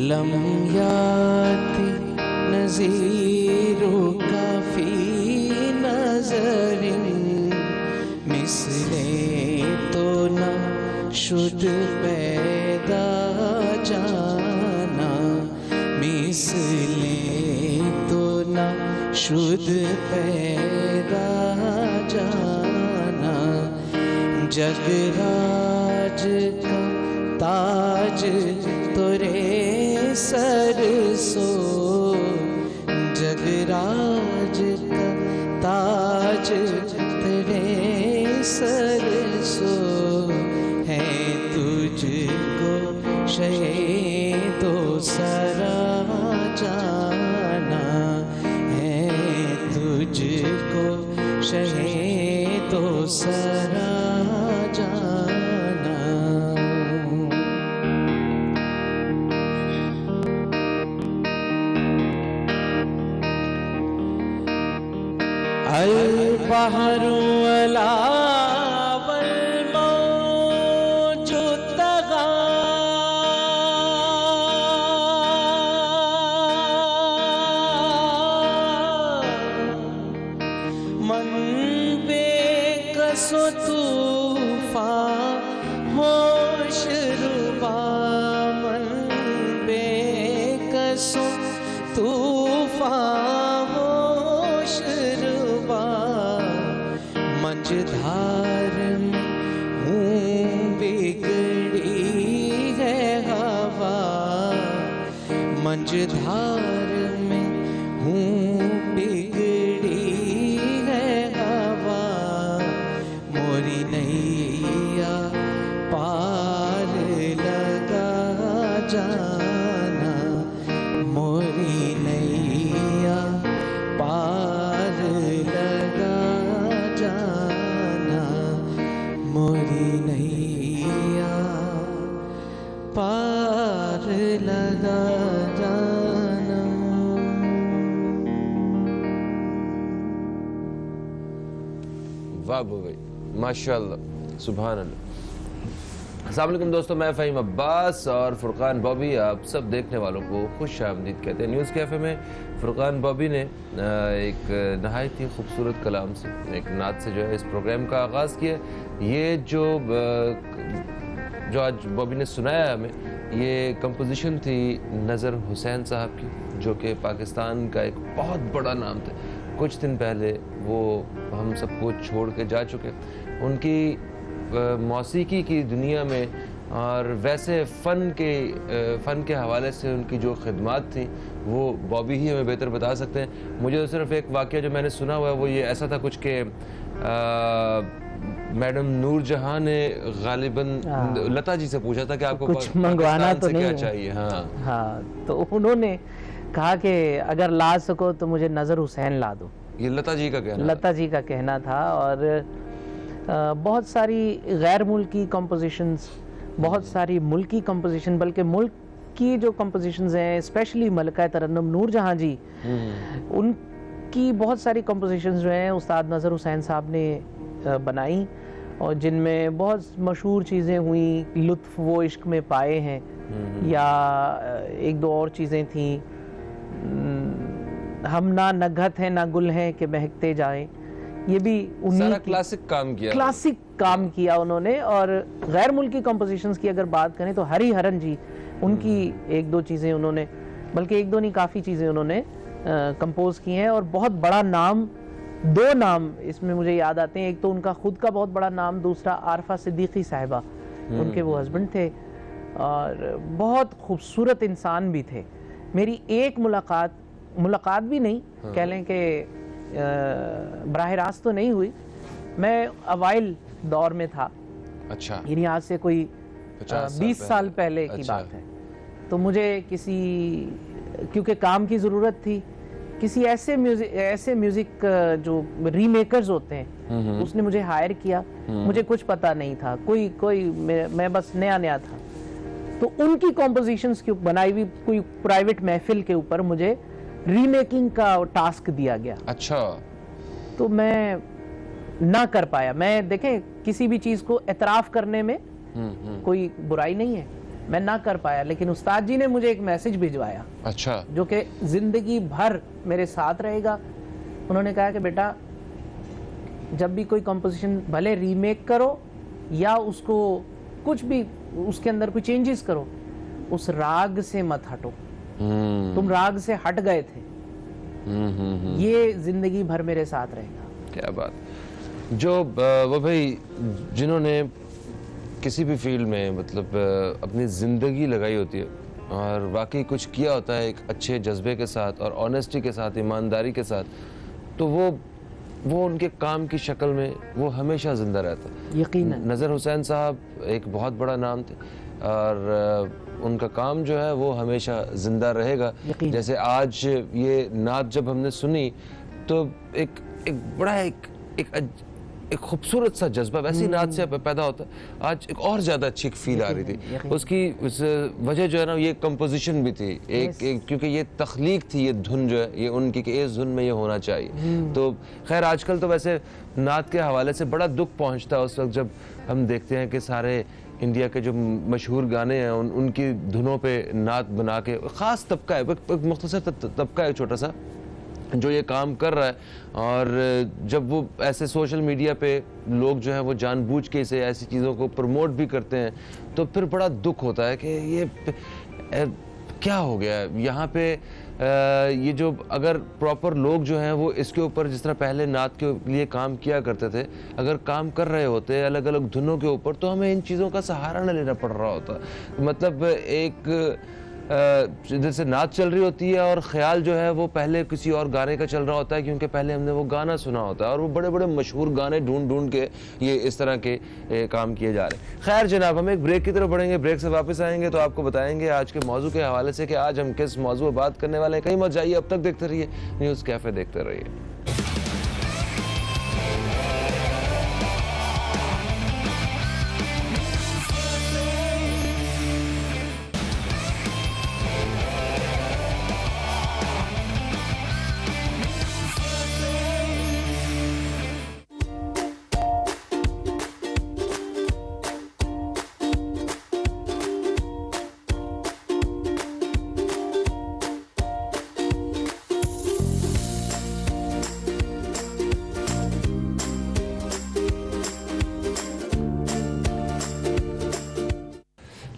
Lump याति नज़ीरो काफ़ी नज़रिन मिसले तो न शुद पैदा जाना, मिसले तो न शुद पैदा जाना। जगराज का ताज तुरे सर सो, जगराज का ताज तेरे सर सो। है तुझको शहीदो सरा जाना, है तुझको शहीदो सरा जाना। अल बहरु अला वल मौजु तगा, मन बेकसो तूफान होश रुबा, मन बेकसो तूफान होश रुबा। मंझधार में हूँ बिगड़ी है हवा, मंझधार में हूँ बिगड़ी है हवा। मोरी नैया पार लगा जाना, मोरी नैया पार लगा जाना, मोरी नैया पार लगा जाना। वाह भाई, माशाल्लाह, सुभान अल्लाह। अस्सलाम वालेकुम दोस्तों, मैं फ़हीम अब्बास और फ़ुरक़ान बॉबी आप सब देखने वालों को खुश आमदीद कहते हैं। न्यूज़ कैफ़े में फ़ुरक़ान बॉबी ने एक नहायत ही खूबसूरत कलाम से, एक नात से जो है इस प्रोग्राम का आगाज़ किया। ये जो आज बॉबी ने सुनाया हमें, ये कंपोजिशन थी नज़र हुसैन साहब की, जो कि पाकिस्तान का एक बहुत बड़ा नाम था। कुछ दिन पहले वो हम सबको छोड़ के जा चुके। उनकी मौसीकी की दुनिया में और वैसे फ़न के हवाले से उनकी जो खिदमात थी वो बॉबी ही हमें बेहतर बता सकते हैं। मुझे तो सिर्फ एक वाक़या जो मैंने सुना हुआ है वो ये ऐसा था कुछ के मैडम नूरजहां ने गालिबन लता जी से पूछा था कि आपको कुछ मंगवाना तो नहीं क्या है। चाहिए। हाँ, तो उन्होंने कहा कि अगर ला सको तो मुझे नज़र हुसैन ला दो। ये लता जी का कहना लता जी का कहना था। और बहुत सारी गैर मुल्की कंपोजिशंस, बहुत सारी मुल्की कंपोजिशन, बल्कि मुल्क की जो कंपोजिशंस हैं, स्पेशली मलका तरन्नुम नूरजहां जी, उनकी बहुत सारी कंपोजिशंस जो हैं उस्ताद नज़र हुसैन साहब ने बनाई, और जिनमें बहुत मशहूर चीज़ें हुई। लुत्फ़ वो इश्क में पाए हैं, या एक दो और चीज़ें थीं, हम ना नगहत हैं ना गुल हैं कि महकते जाएं। ये भी सारा क्लासिक काम किया उन्होंने। और गैर मुल्की कंपोजिशंस की अगर बात करें तो हरिहरन जी, उनकी एक दो चीज़ें उन्होंने, बल्कि एक दो नहीं काफ़ी चीज़ें उन्होंने कंपोज की हैं। और बहुत बड़ा नाम, दो नाम इसमें मुझे याद आते हैं। एक तो उनका खुद का बहुत बड़ा नाम, दूसरा आरफा सिद्दीकी साहिबा, उनके वो हस्बैंड थे और बहुत खूबसूरत इंसान भी थे। मेरी एक मुलाकात भी नहीं कह लें कि बराह रास्त तो नहीं हुई, मैं अवाइल दौर में था। अच्छा, यानी आज से कोई 20 साल पहले की बात है। तो मुझे क्योंकि काम की ज़रूरत थी, किसी ऐसे म्यूज़िक जो रीमेकर्स होते हैं, उसने मुझे हायर किया। मुझे कुछ पता नहीं था, मैं बस नया था। तो उनकी कॉम्पोजिशंस की बनाई हुई कोई प्राइवेट महफिल के ऊपर मुझे रीमेकिंग का टास्क दिया गया। अच्छा, तो मैं ना कर पाया। मैं देखें, किसी भी चीज़ को एतराफ़ करने में कोई बुराई नहीं है, मैं ना कर पाया, लेकिन उस्ताद जी ने मुझे एक मैसेज भिजवाया अच्छा। जो कि ज़िंदगी भर मेरे साथ रहेगा। उन्होंने कहा कि बेटा, जब भी कोई कंपोजिशन भले रीमेक करो या उसको कुछ भी उसके अंदर कोई चेंजेस करो, उस राग से मत हटो। तुम राग से हट गए थे, ये जिंदगी भर मेरे साथ रहेगा। क्या बात। जो वो भाई जिन्होंने किसी भी फील्ड में मतलब अपनी ज़िंदगी लगाई होती है और वाकई कुछ किया होता है एक अच्छे जज्बे के साथ और ऑनेस्टी के साथ, ईमानदारी के साथ, तो वो उनके काम की शक्ल में वो हमेशा ज़िंदा रहता है। यकीनन नज़र हुसैन साहब एक बहुत बड़ा नाम थे और उनका काम जो है वो हमेशा ज़िंदा रहेगा। जैसे आज ये नात जब हमने सुनी तो एक बड़ा एक खूबसूरत सा जज्बा वैसी नात से पैदा होता है। आज एक और ज़्यादा अच्छी एक फील आ रही थी। उसकी वजह जो है ना, ये कंपोजिशन भी थी एक क्योंकि ये तख्लीक थी, ये धुन जो है ये उनकी कि इस धुन में ये होना चाहिए। तो खैर आजकल तो वैसे नात के हवाले से बड़ा दुख पहुंचता है उस वक्त जब हम देखते हैं कि सारे इंडिया के जो मशहूर गाने हैं उनकी धुनों पे नात बना के ख़ास तबका है, एक मुख्तसर तबका है छोटा सा जो ये काम कर रहा है। और जब वो ऐसे सोशल मीडिया पे लोग जो है वो जानबूझ के इसे ऐसी चीज़ों को प्रमोट भी करते हैं तो फिर बड़ा दुख होता है कि ये क्या हो गया है यहाँ पे। ये जो अगर प्रॉपर लोग जो हैं वो इसके ऊपर जिस तरह पहले नात के लिए काम किया करते थे, अगर काम कर रहे होते अलग अलग धुनों के ऊपर, तो हमें इन चीज़ों का सहारा न लेना पड़ रहा होता। मतलब एक जैसे नात चल रही होती है और ख्याल जो है वो पहले किसी और गाने का चल रहा होता है क्योंकि पहले हमने वो गाना सुना होता है और वो बड़े बड़े मशहूर गाने ढूंढ के ये इस तरह के काम किए जा रहे हैं। खैर जनाब, हम एक ब्रेक की तरफ बढ़ेंगे, ब्रेक से वापस आएंगे तो आपको बताएंगे आज के मौजू के हवाले से कि आज हम किस मौजू पर बात करने वाले हैं। कहीं मत जाइए, अब तक देखते रहिए न्यूज़ कैफ़े, देखते रहिए।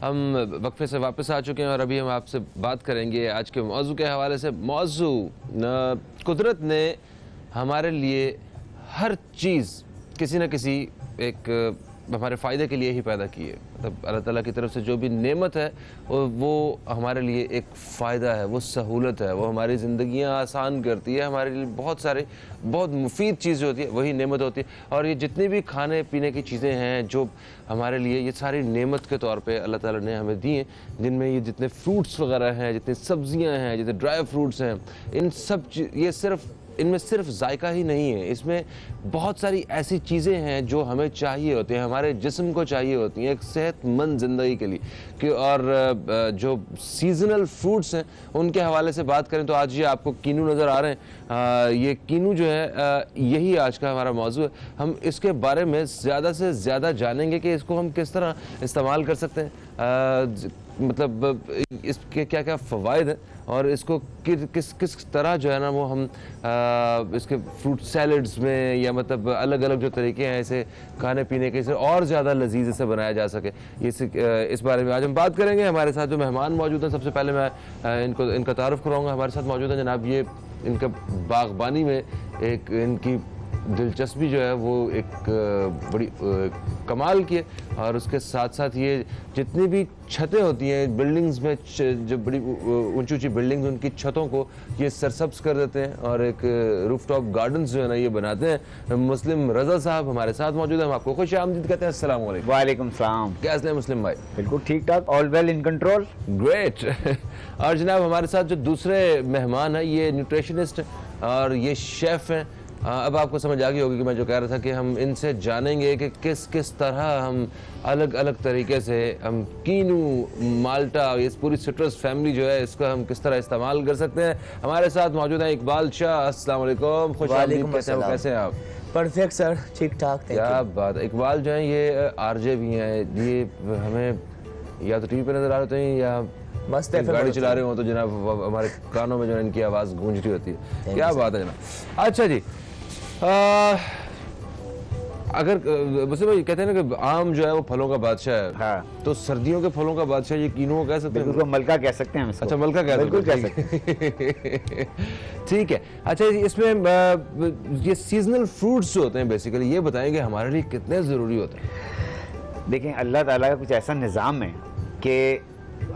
हम वक्फे से वापस आ चुके हैं और अभी हम आपसे बात करेंगे आज के मौजू के हवाले से। मौजू, कुदरत ने हमारे लिए हर चीज़ किसी न किसी एक हमारे फ़ायदे के लिए ही पैदा की है। मतलब अल्लाह ताला की तरफ से जो भी नेमत है वो हमारे लिए एक फ़ायदा है, वो सहूलत है, वो हमारी ज़िंदगियाँ आसान करती है, हमारे लिए बहुत मुफीद चीज़ होती है वही नेमत होती है। और ये जितनी भी खाने पीने की चीज़ें हैं जो हमारे लिए, ये सारी नेमत के तौर पे अल्लाह ताला ने हमें दी हैं, जिनमें ये जितने फ्रूट्स वगैरह हैं, जितनी सब्ज़ियाँ हैं, जितने ड्राई फ्रूट्स हैं, इन सब ये इनमें सिर्फ जायका ही नहीं है, इसमें बहुत सारी ऐसी चीज़ें हैं जो हमें चाहिए होती हैं, हमारे जिस्म को चाहिए होती हैं एक सेहतमंद ज़िंदगी के लिए कि। और जो सीजनल फ्रूट्स हैं उनके हवाले से बात करें तो आज ये आपको कीनू नज़र आ रहे हैं। ये कीनू जो है यही आज का हमारा मौजू है। हम इसके बारे में ज़्यादा से ज़्यादा जानेंगे कि इसको हम किस तरह इस्तेमाल कर सकते हैं, मतलब इसके क्या क्या फ़वाइद हैं और इसको किस तरह जो है ना वो हम इसके फ्रूट सैलड्स में या मतलब अलग अलग जो तरीके हैं इसे खाने पीने के, इसे और ज़्यादा लजीज इसे बनाया जा सके, इस बारे में आज हम बात करेंगे। हमारे साथ जो मेहमान मौजूद हैं, सबसे पहले मैं इनका तारुफ कराऊंगा। हमारे साथ मौजूद हैं जनाब, ये इनका बागबानी में एक इनकी दिलचस्पी जो है वो एक बड़ी कमाल की है। और उसके साथ साथ ये जितनी भी छतें होती हैं बिल्डिंग्स में, जो बड़ी ऊंची ऊंची बिल्डिंग्स, उनकी छतों को ये सरसब्ज कर देते हैं और एक रूफटॉप गार्डन्स जो है ना ये बनाते हैं। मुस्लिम रज़ा साहब हमारे साथ मौजूद हैं, हम आपको खुश आमदीद कहते हैं। अस्सलाम वालेकुम। वालेकुम सलाम। कैसे हैं मुस्लिम भाई? बिल्कुल ठीक ठाक, all well in control. Great. और जनाब हमारे साथ जो दूसरे मेहमान हैं ये न्यूट्रिशनिस्ट हैं और ये शेफ़ हैं। अब आपको समझ आ गई होगी कि मैं जो कह रहा था कि हम इनसे जानेंगे कि किस तरह हम अलग अलग तरीके से हम कीनू, माल्टा, ये पूरी सिट्रस फैमिली जो है इसका हम किस तरह इस्तेमाल कर सकते हैं। हमारे साथ मौजूद है इकबाल शाह। अस्सलाम वालेकुम, खुश आमदीद, कैसे हैं आप? परफेक्ट सर, ठीक ठाक। क्या बात है। इकबाल जो है ये आरजे भी हैं, ये हमें या तो टीवी पे नजर आ रहे होते हैं या मस्त है गाड़ी चला रहे हो तो जनाब हमारे कानों में जो है इनकी आवाज गूंज रही होती है। क्या बात है जनाब। अच्छा जी, अगर वैसे भाई कहते हैं ना कि आम जो है वो फलों का बादशाह है, हाँ। तो सर्दियों के फलों का बादशाह ये कीनू कह सकते बिल्कुल हैं? मलका कह सकते हैं हम इसको। अच्छा, मलका कह बिल्कुल सकते कह सकते हैं। ठीक है। अच्छा, इसमें ये सीजनल फ्रूट्स जो होते हैं बेसिकली, ये बताएंगे हमारे लिए कितने ज़रूरी होते हैं? देखें, अल्लाह ताला का कुछ ऐसा निज़ाम है कि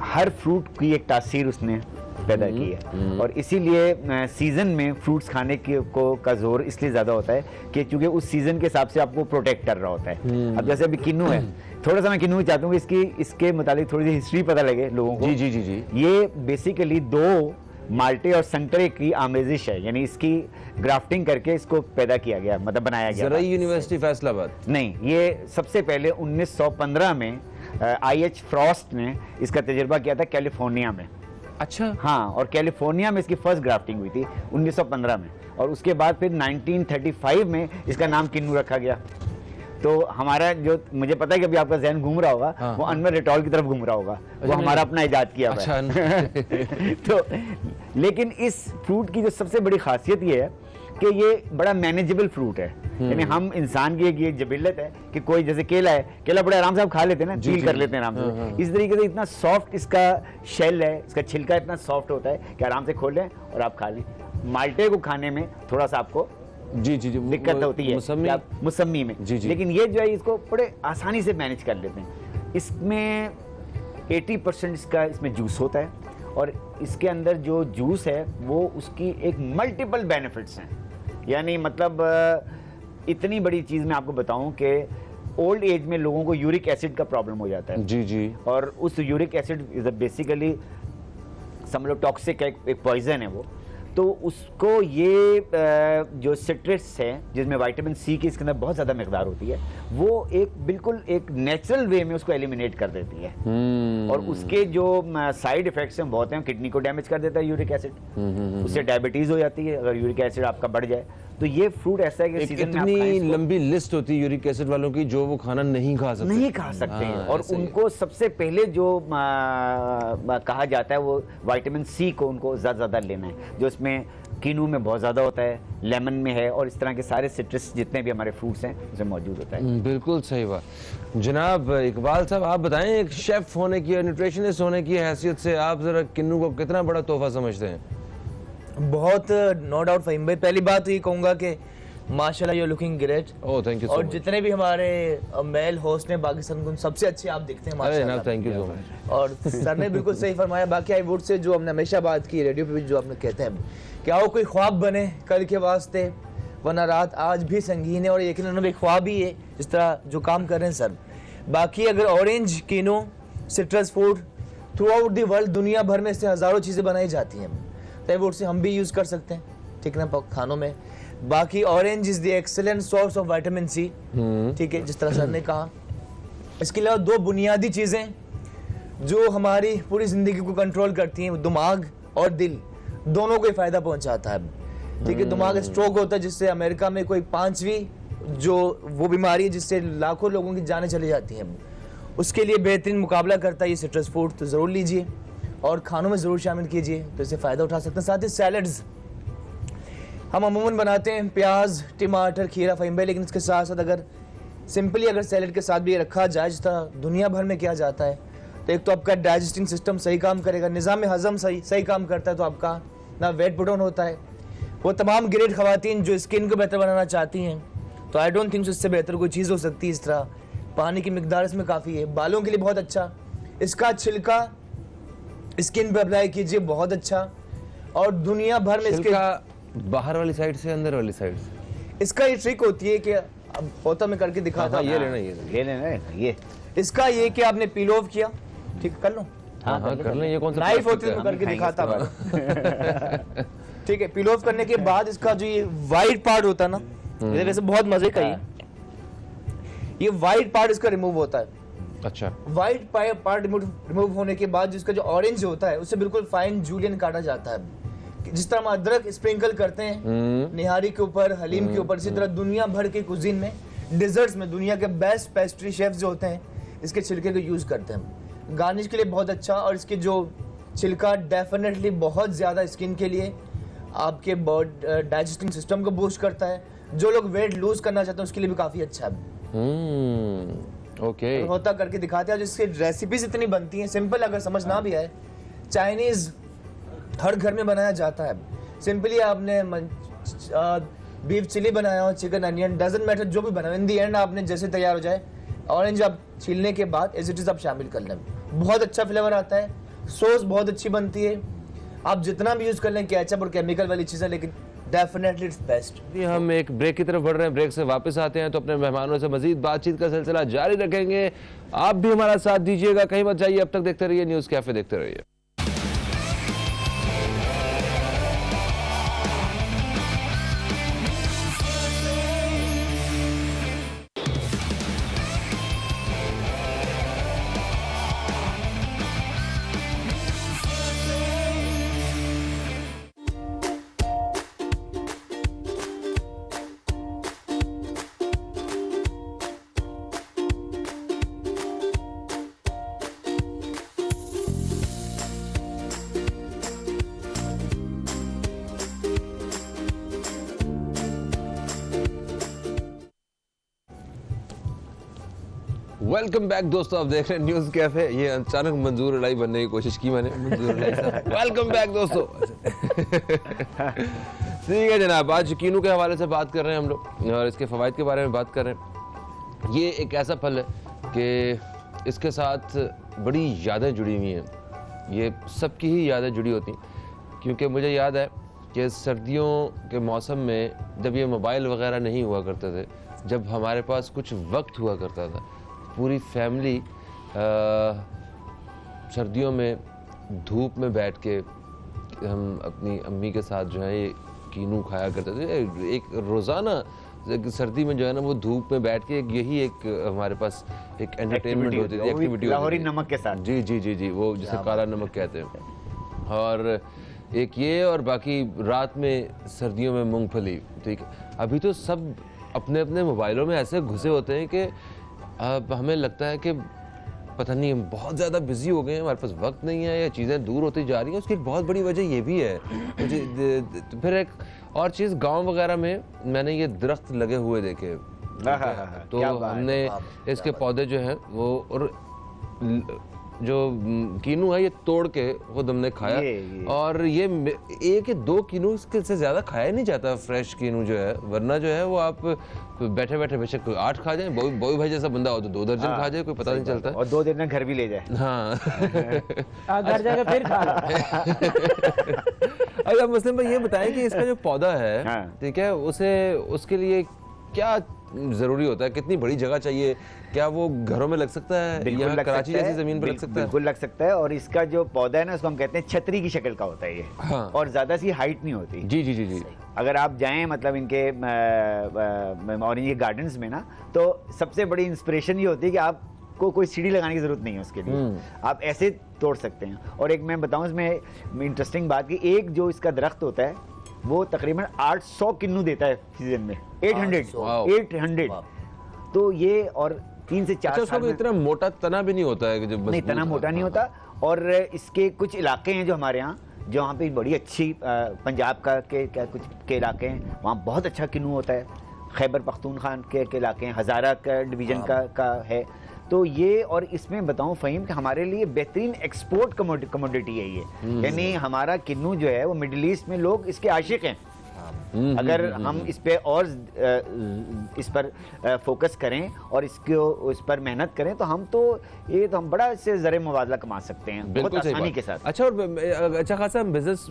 हर फ्रूट की एक तासीर उसने पैदा की है, और इसीलिए सीज़न में फ्रूट्स खाने का जोर इसलिए ज़्यादा होता है कि चूँकि उस सीज़न के हिसाब से आपको प्रोटेक्ट कर रहा होता है। अब जैसे अभी किन्नू है, थोड़ा सा मैं किन्नू चाहता हूँ कि इसके मुतालिक थोड़ी सी हिस्ट्री पता लगे लोगों को। जी जी जी जी। ये बेसिकली 2 माल्टे और संतरे की आमेजिश है, यानी इसकी ग्राफ्टिंग करके इसको पैदा किया गया, मतलब बनाया गया। ज़राई यूनिवर्सिटी फैसलाबाद? नहीं, ये सबसे पहले 1915 में IH फ्रॉस्ट ने इसका तजुर्बा किया था कैलिफोर्निया में। अच्छा। हाँ, और कैलिफोर्निया में इसकी फर्स्ट ग्राफ्टिंग हुई थी 1915 में, और उसके बाद फिर 1935 में इसका नाम किन्नू रखा गया। तो हमारा जो, मुझे पता है कि अभी आपका जहन घूम रहा होगा, हाँ, वो अनवर रिटॉल की तरफ घूम रहा होगा, वो हमारा अपना इजाद किया हुआ अच्छा। है। तो लेकिन इस फ्रूट की जो सबसे बड़ी खासियत ये है कि ये बड़ा मैनेजेबल फ्रूट है। यानी हम इंसान की एक ये जबिलत है कि कोई जैसे केला है, केला बड़े आराम से आप खा लेते हैं ना, पील कर लेते हैं आराम से। इस तरीके से इतना सॉफ्ट इसका शेल है, इसका छिलका इतना सॉफ्ट होता है कि आराम से खोल लें और आप खा लें। माल्टे को खाने में थोड़ा सा आपको जी जी जी दिक्कत होती है मौसमी में, जी जी। लेकिन ये जो है इसको बड़े आसानी से मैनेज कर लेते हैं। इसमें 80% इसमें जूस होता है, और इसके अंदर जो जूस है वो उसकी एक मल्टीपल बेनिफिट्स हैं। यानी मतलब इतनी बड़ी चीज़ मैं आपको बताऊं कि ओल्ड एज में लोगों को यूरिक एसिड का प्रॉब्लम हो जाता है। जी जी। और उस यूरिक एसिड इज बेसिकली समझ लो टॉक्सिक एक पॉइजन है वो। तो उसको ये जो सिट्रस है जिसमें विटामिन सी की इसके अंदर बहुत ज़्यादा मकदार होती है, वो एक बिल्कुल एक नेचुरल वे में उसको एलिमिनेट कर देती है। और उसके जो साइड इफेक्ट्स हैं बहुत हैं। किडनी को डैमेज कर देता है यूरिक एसिड, उससे डायबिटीज़ हो जाती है अगर यूरिक एसिड आपका बढ़ जाए। तो ये फ्रूट ऐसा है कि सीजन में आप खाएं इतनी इसको। लंबी लिस्ट होती है यूरिक एसिड वालों की जो वो खाना नहीं खा सकते, नहीं खा सकते हैं। और ऐसे ही। उनको सबसे पहले जो कहा जाता है वो विटामिन सी को उनको ज़्यादा लेना है, जो इसमें कीनू में बहुत ज़्यादा होता है, लेमन में है, और इस तरह के सारे सिट्रस जितने भी हमारे फ्रूट्स हैं उसमें मौजूद होता है। बिल्कुल सही बात। जनाब इकबाल साहब, आप बताएं, एक शेफ होने की, न्यूट्रिशनिस्ट होने की हैसियत से आप जरा किन्नू को कितना बड़ा तोहफा समझते हैं? बहुत, नो डाउट फहीम भाई। पहली बात तो ये कहूंगा कि माशाल्लाह you looking great. Oh, thank you so और मच। जितने भी हमारे मेल होस्ट ने पाकिस्तान को सबसे अच्छे आप दिखते हैं अरे माशाल्लाह। जनाब, थैंक यू सो मच। और सर ने बिल्कुल सही फरमाया। बाकी आई वुड से जो हमने हमेशा बात की रेडियो पे भी, जो आपने कहते हैं कि आओ कोई ख्वाब बने कल के वास्ते, वरना रात आज भी संगीन है, और यकीनन एक ख्वाब ही है जिस तरह जो काम कर रहे हैं सर। बाकी अगर orange, Keanu, citrus food through out the world, दुनिया भर में इससे हज़ारों चीज़ें बनाई जाती हैं, तो आई वुड से हम भी यूज़ कर सकते हैं, ठीक ना, खानों में। बाकी orange is the excellent source of vitamin C, ठीक है, जिस तरह सर ने कहा। इसके अलावा 2 बुनियादी चीज़ें जो हमारी पूरी ज़िंदगी को कंट्रोल करती हैं, दिमाग और दिल, दोनों को फ़ायदा पहुंचाता है, ठीक है। दिमाग स्ट्रोक होता है जिससे अमेरिका में कोई 5वीं जो वो बीमारी है जिससे लाखों लोगों की जानें चली जाती हैं, उसके लिए बेहतरीन मुकाबला करता है ये सिट्रस फूड। तो ज़रूर लीजिए और खानों में ज़रूर शामिल कीजिए, तो इससे फ़ायदा उठा सकते हैं। साथ ही सैलड्स हम अमूमन बनाते हैं, प्याज, टमाटर, खीरा, फहीम भाई, लेकिन इसके साथ साथ अगर सिंपली अगर सैलड के साथ भी ये रखा जाए जिस तरह दुनिया भर में किया जाता है, तो एक तो आपका डाइजेस्टिंग सिस्टम सही काम करेगा, निज़ाम हज़म सही काम करता है, तो आपका ना वेट पुट ऑन होता है। वो तमाम ग्रेट ख़वातीन जो स्किन को बेहतर बनाना चाहती हैं, तो आई डोंट थिंक इससे बेहतर कोई चीज़ हो सकती है। इस तरह पानी की मिकदार इसमें काफ़ी है, बालों के लिए बहुत अच्छा। इसका छिलका स्किन पर अप्लाई कीजिए, बहुत अच्छा। और दुनिया भर में इसके बाहर वाली साइड से अंदर वाली साइड से, इसका ये ट्रिक होती है कि अब होता मैं करके दिखाता हूं। ये लेना, ये लेना। ये इसका ये कि आपने पील ऑफ किया, ठीक कर लो, हाँ हाँ कर लें। ये कौन सा नाइफ होती plastic है, है? मैं करके दिखाता हूं। ठीक है, पील ऑफ करने के बाद इसका जो ये वाइट पार्ट होता है ना, ये वैसे बहुत मजे का ये वाइट पार्ट इसका रिमूव होता है। अच्छा, वाइट पार्ट रिमूव होने के बाद जिसका जो ऑरेंज होता है उससे बिल्कुल फाइन जूलियन काटा जाता है। जिस तरह हम अदरक स्प्रिंकल करते हैं निहारी के ऊपर, हलीम के ऊपर, इसी तरह दुनिया भर के कुजीन में, डिजर्ट्स में दुनिया के बेस्ट पेस्ट्री शेफ्स जो होते हैं इसके छिलके को यूज करते हैं। गार्निश के लिए बहुत अच्छा, और इसकी जो छिलका डेफिनेटली बहुत ज़्यादा स्किन के लिए, आपके डाइजेस्टिंग सिस्टम को बूस्ट करता है। जो लोग वेट लूज करना चाहते हैं उसके लिए भी काफ़ी अच्छा है। ओके। होता करके दिखाते हैं, जिसकी रेसिपीज इतनी बनती हैं सिंपल, अगर समझ ना भी आए, चाइनीज़ हर घर में बनाया जाता है। सिंपली आपने बीफ चिली बनाया हो, चिकन अनियन, डजंट मैटर जो भी बनाओ, इन दी एंड आपने जैसे तैयार हो जाए, ऑरेंज आप छीलने के बाद एज इट इज़ आप शामिल कर लें, बहुत अच्छा फ्लेवर आता है। सॉस बहुत अच्छी बनती है, आप जितना भी यूज़ कर लें केचप और केमिकल वाली चीज़ें, लेकिन डेफिनेटली इट्स बेस्ट। हम एक ब्रेक की तरफ बढ़ रहे हैं, ब्रेक से वापस आते हैं तो अपने मेहमानों से मजीद बातचीत का सिलसिला जारी रखेंगे। आप भी हमारा साथ दीजिएगा, कहीं मत जाइए, अब तक देखते रहिए न्यूज़ कैफे, देखते रहिए। वेलकम बैक दोस्तों, आप देख रहे हैं न्यूज़ कैफे। ये अचानक मंजूर अलाई बनने की कोशिश की मैंने, मंजूर अलाई साहब वेलकम बैक दोस्तों। ठीक है जनाब, आज कीनू के हवाले से बात कर रहे हैं हम लोग और इसके फ़वाइद के बारे में बात कर रहे हैं। ये एक ऐसा फल है कि इसके साथ बड़ी यादें जुड़ी हुई हैं, ये सबकी ही यादें जुड़ी होती हैं। क्योंकि मुझे याद है कि सर्दियों के मौसम में जब ये मोबाइल वगैरह नहीं हुआ करते थे, जब हमारे पास कुछ वक्त हुआ करता था, पूरी फैमिली सर्दियों में धूप में बैठ के हम अपनी अम्मी के साथ जो है ये कीनू खाया करते थे। एक रोज़ाना सर्दी में जो है ना वो धूप में बैठ के यही एक हमारे पास एक एंटरटेनमेंट होती थी, एक्टिविटी लाहौरी नमक के साथ। जी जी जी जी, वो जिसे काला नमक कहते हैं। और एक ये, और बाकी रात में सर्दियों में मूंगफली। ठीक है, अभी तो सब अपने अपने मोबाइलों में ऐसे घुसे होते हैं कि अब हमें लगता है कि पता नहीं हम बहुत ज़्यादा बिजी हो गए हैं, हमारे पास वक्त नहीं है या चीज़ें दूर होती जा रही हैं। उसकी एक बहुत बड़ी वजह ये भी है। मुझे फिर एक और चीज़, गांव वगैरह में मैंने ये दरख्त लगे हुए देखे, तो हमने इसके पौधे जो हैं वो, और जो कीनू है ये तोड़ के खुद हमने खाया। और ये एक या दो कीनू इसके से ज़्यादा खाया नहीं जाता, फ्रेश कीनू जो है, वरना जो है वो आप बैठे बैठे बेशक 8 खा जाए, बॉय भाई जैसा बंदा हो तो 2 दर्जन खा जाए, कोई पता नहीं चलता, और 2 दिन में घर भी ले जाए। हाँ घर जाकर फिर खा लो। अच्छा मुस्लिम भाई, ये बताएं कि इसका जो पौधा है, ठीक है, उसके लिए क्या जरूरी होता है, कितनी बड़ी जगह चाहिए, क्या वो घरों में लग सकता है, यहाँ कराची जैसी जमीन पर लग सकता है? बिल्कुल लग सकता है। और इसका जो पौधा है ना, उसको हम कहते हैं छतरी की शक्ल का होता है ये। हाँ। और ज्यादा सी हाइट नहीं होती। जी जी जी जी। अगर आप जाएं मतलब इनके ऑरेंज गार्डन्स में ना, तो सबसे बड़ी इंस्पिरेशन ये होती है कि आपको कोई सीढ़ी लगाने की जरूरत नहीं है उसके लिए, आप ऐसे तोड़ सकते हैं। और एक मैं बताऊं इसमें इंटरेस्टिंग बात की, एक जो इसका दरख्त होता है वो तकरीबन 800 किन्नू देता है सीजन में, 800। तो ये और 3 से 4 साल में इतना मोटा तना भी नहीं होता है कि जब नहीं, तना मोटा नहीं होता। और इसके कुछ इलाके हैं जो हमारे यहाँ, जो वहाँ पे बड़ी अच्छी पंजाब का के कुछ के इलाके हैं, वहाँ बहुत अच्छा किन्नू होता है। खैबर पख्तूनख्वा के इलाके हैं, हज़ारा का डिवीज़न का है। तो ये, और इसमें बताऊं फ़हीम कि हमारे लिए बेहतरीन एक्सपोर्ट कमोडिटी है ये। यानी हमारा किन्नू जो है वो मिडिल ईस्ट में लोग इसके आशिक हैं। अगर हम इस पे और इस पर फोकस करें और इस पर मेहनत करें तो हम बड़ा इससे ज़रे मुबादला कमा सकते हैं बहुत आसानी के साथ। अच्छा, और अच्छा खासा हम बिजनेस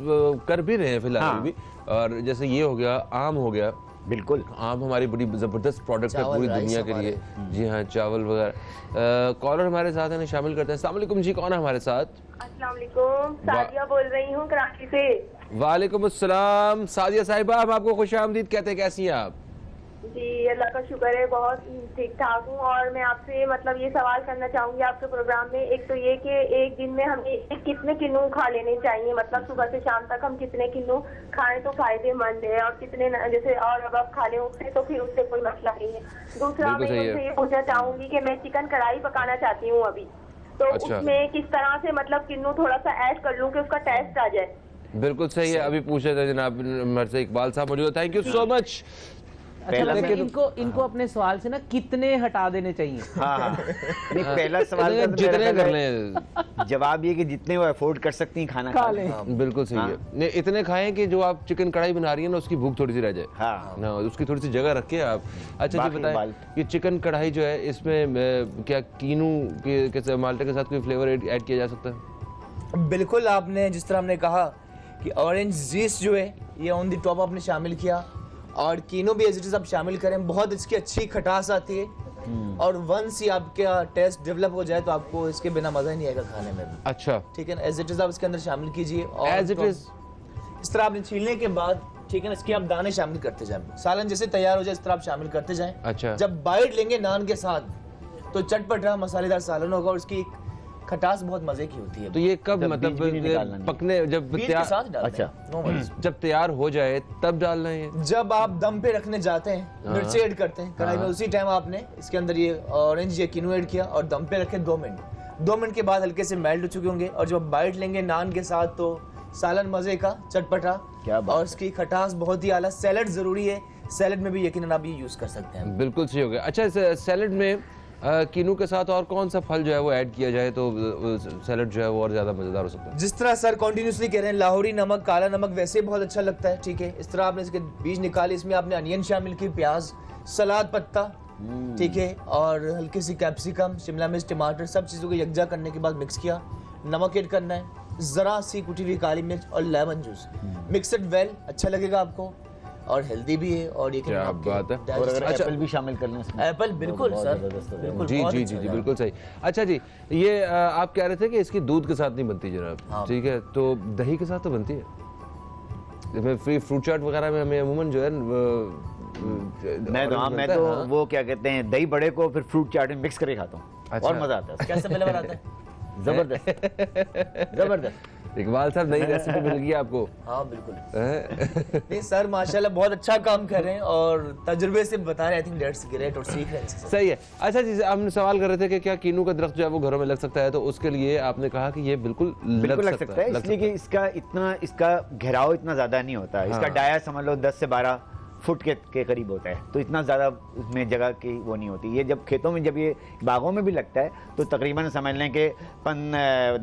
कर भी रहे हैं फिलहाल भी। और जैसे ये हो गया, आम हो गया, बिल्कुल आम हमारी बड़ी जबरदस्त प्रोडक्ट है पूरी दुनिया के लिए। जी हाँ, चावल वगैरह। कॉलर हमारे साथ है, शामिल करते हैं। अस्सलाम वालेकुम जी, कौन है हमारे साथ? अस्सलाम वालेकुम, सादिया बोल रही हूँ कराची से। वालेकुम अस्सलाम सादिया साहिबा, हम आपको खुशामदीद कहते हैं, कैसी हैं आप? जी अल्लाह का शुक्र है, बहुत ठीक ठाक हूँ। और मैं आपसे मतलब ये सवाल करना चाहूँगी आपके प्रोग्राम में, एक तो ये कि एक दिन में हमें कितने किन्नू खा लेने चाहिए, मतलब सुबह से शाम तक हम कितने किन्नू खाएं तो फायदेमंद है, और कितने जैसे, और अब आप खा लें उससे तो फिर उससे कोई मसला नहीं है। दूसरा मैं ये पूछना चाहूँगी कि मैं चिकन कढ़ाई पकाना चाहती हूँ अभी, तो अच्छा। उसमें किस तरह से मतलब किन्नू थोड़ा सा ऐड कर लूं कि उसका टेस्ट आ जाए। बिल्कुल सही है, अभी पूछे थे जनाब मेरे से इकबाल साहब मौजूद। Thank you so much. अच्छा पहला वैसे सवाल- इनको अपने सवाल से ना कितने हटा देने चाहिए? हाँ हाँ नहीं, पहला सवाल का तो जितने मेरा कर ख्याल लें है, जवाब ये कि जितने वो अफोर्ड कर सकती हैं खाना खा खा लें। लें। बिल्कुल सही है। नहीं इतने खाएं कि जो आप चिकन कढ़ाई बना रही है ना उसकी भूख थोड़ी सी रह जाए हाँ ना, उसकी थोड़ी सी जगह रखिए आप। अच्छा जी बाकी बताएं बाल- ये चिकन कढ़ाई जो है इसमें क्या कीनू के माल्टे के साथ कोई फ्लेवर ऐड किया जा सकता है? बिल्कुल, आपने जिस तरह हमने कहा कि ऑरेंज जूस जो है ये ऑन द टॉप आपने शामिल किया, और कीनो भी एज इट इज आप शामिल करें, बहुत इसकी अच्छी खटास आती है। और वंस ही आपका टेस्ट डेवलप हो जाए तो आपको इसके बिना मजा ही नहीं आएगा खाने में भी। अच्छा ठीक है ना, एज इट इज आप इसके अंदर शामिल कीजिए, और एज इट तो इज इस तरह आपने छीलने के बाद ठीक है ना, इसके आप दाने शामिल करते जाएं। सालन जैसे तैयार हो जाए इस तरह आप शामिल करते जाएं। अच्छा। जब बाइट लेंगे नान के साथ तो चटपटा मसालेदार सालन होगा, और उसकी खटास बहुत मजे की होती है। तो ये कब जब मतलब बीज भी नहीं निकालना नहीं। पकने जब बीज के तैयार साथ डालना अच्छा। है, no worries। जब तैयार हो जाए तब डालना है ये? जब आप दम पे रखने जाते हैं, मिर्ची ऐड करते हैं कढ़ाई में, उसी टाइम आपने इसके अंदर ये ऑरेंज या किनू ऐड किया और दम पे रखे 2 मिनट। 2 मिनट के बाद हल्के से मेल्ट हो चुके होंगे, और जब बाइट लेंगे नान के साथ तो सालन मजे का चटपटा, क्या बात और इसकी खटास बहुत ही आला। सैलड जरूरी है, सैलड में भी यकीनन आप ये यूज कर सकते हैं। बिल्कुल सही हो गया। अच्छा सैलड में कीनू के साथ और कौन सा फल जो है वो ऐड किया जाए तो सैलड जो है वो और ज्यादा मजेदार हो सकता है? जिस तरह सर कॉन्टिन्यूसली कह रहे हैं, लाहौरी नमक, काला नमक वैसे बहुत अच्छा लगता है। ठीक है, इस तरह आपने इसके बीज निकाले, इसमें आपने अनियन शामिल की, प्याज, सलाद पत्ता, ठीक है, और हल्की सी कैप्सिकम, शिमला मिर्च, टमाटर, सब चीज़ों को यकजा करने के बाद मिक्स किया। नमक ऐड करना है, जरा सी कुटी हुई काली मिर्च और lemon juice. Mix it well, अच्छा लगेगा आपको, और हेल्दी भी है। और ये कि क्या आपके बात है। digestion- और अगर अच्छा। एप्पल भी शामिल कर लें इसमें, एप्पल बिल्कुल बहुत सर, जबरदस्त हो जाएगा। बिल्कुल, जी बहुत जी अच्छा जी जी है। बिल्कुल सही। अच्छा जी ये आप कह रहे थे कि इसकी दूध के साथ नहीं बनती जनाब, हाँ। ठीक है, तो दही के साथ तो बनती है? इसमें फ्री फ्रूट चाट वगैरह में हमें अमूमन जो है मैं तो हाँ, मैं तो वो क्या कहते हैं दही बड़े को फिर फ्रूट चाट में मिक्स करके खाता हूँ, अच्छा। और मजा आता है कैसे फ्लेवर आता है? जबरदस्त जबरदस्त। इकबाल साहब नई रेसिपी मिल गई आपको? हाँ बिल्कुल। हैं? नहीं सर माशाल्लाह बहुत अच्छा काम कर रहे हैं, और तजुर्बे से बता रहे हैं। आई थिंक दैट्स ग्रेट, और सीख रहे हैं इससे। सही है। अच्छा जी हम सवाल कर रहे थे कि क्या कीनू का दरख्त जो है वो घरों में लग सकता है, तो उसके लिए आपने कहा कि ये बिल्कुल बिल्कुल लग सकता है, इसलिए कि इसका घेराव इतना ज्यादा नहीं होता है। इसका हाँ। डाया समझ लो 10 से 12 फुट के करीब होता है, तो इतना ज्यादा उसमें जगह की वो नहीं होती। ये जब खेतों में, जब ये बागों में भी लगता है तो तकरीबन समझ लें कि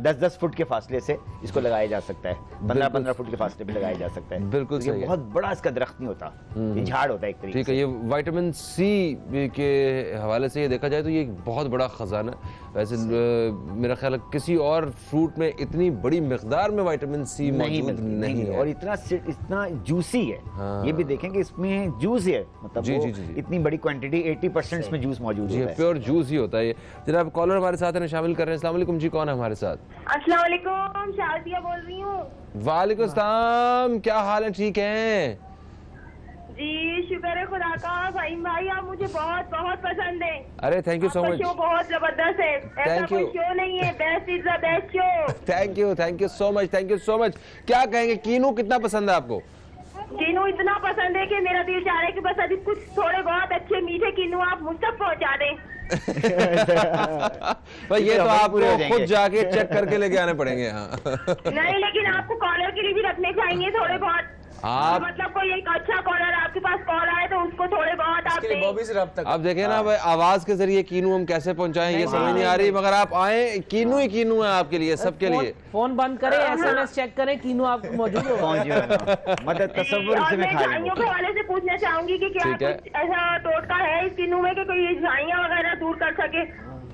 10-10 फुट के फासले से इसको लगाया जा सकता है, 15-15 फुट के फासले पे लगाया जा सकता है। बिल्कुल तो ये सही है। बहुत बड़ा इसका दरख्त नहीं होता, ये झाड़ होता है एक तरीके ठीक है, ये विटामिन सी के हवाले से ये देखा जाए तो ये एक बहुत बड़ा खजाना है। वैसे मेरा ख्याल है किसी और फ्रूट में इतनी बड़ी मिकदार में विटामिन सी नहीं मौजूद मिलती, नहीं है। और इतना जूसी है। हाँ। ये भी देखें कि इसमें जूस है, मतलब जी, वो जी, जी, जी। इतनी बड़ी क्वांटिटी 80% इसमें जूस मौजूद जी होता है। प्योर जूस ही होता है ये। जनाब कॉलर हमारे साथ है, शामिल कर रहे हैं। अस्सलाम वालेकुम जी, कौन है हमारे साथ? अस्सलाम वालेकुम, शाजिया बोल रही हूँ। वालेकुम सलाम, क्या हाल है? ठीक है जी शुक्र है खुदा का। फ़हीम भाई आप मुझे बहुत बहुत पसंद है। अरे थैंक यू सो आपका मच। शो बहुत जबरदस्त है, ऐसा Thank कोई you. शो नहीं है। Best is the best show. Thank you so much, thank you so much. क्या कहेंगे, कीनू कितना पसंद है आपको? किन्नू इतना पसंद है कि मेरा दिल चाह रहा है कि बस अभी कुछ थोड़े बहुत अच्छे मीठे किन्नू आप मुझ तक पहुंचा दें। भाई ये तो हम पूरे हो आपको जाएंगे। खुद जाके चेक करके लेके आने पड़ेंगे। हाँ नहीं लेकिन आपको कॉलर के लिए भी रखने चाहिए थोड़े बहुत। आप- मतलब कोई एक अच्छा कॉलर आपके पास कॉल आए तो उसको थोड़े बहुत आप इसके लिए दें। बॉबी से रब्ता अब देखें ना भाई, आवाज के जरिए कीनू हम कैसे पहुंचाएं ये समझ नहीं आ रही, मगर आप आए, कीनू ही कीनू है आपके लिए, सबके लिए। फोन बंद करें, एसएमएस चेक करें, कीनू आपको मौजूद होगा। पहुंच गया, मतलब तसव्वुर और से मैं मैं खा झाइयों के लूंगा। हवाले से पूछना चाहूंगी कि क्या ठीक है। कुछ ऐसा टोटका है इस किन्नू में कि कोई झाइयां वगैरह दूर कर सके।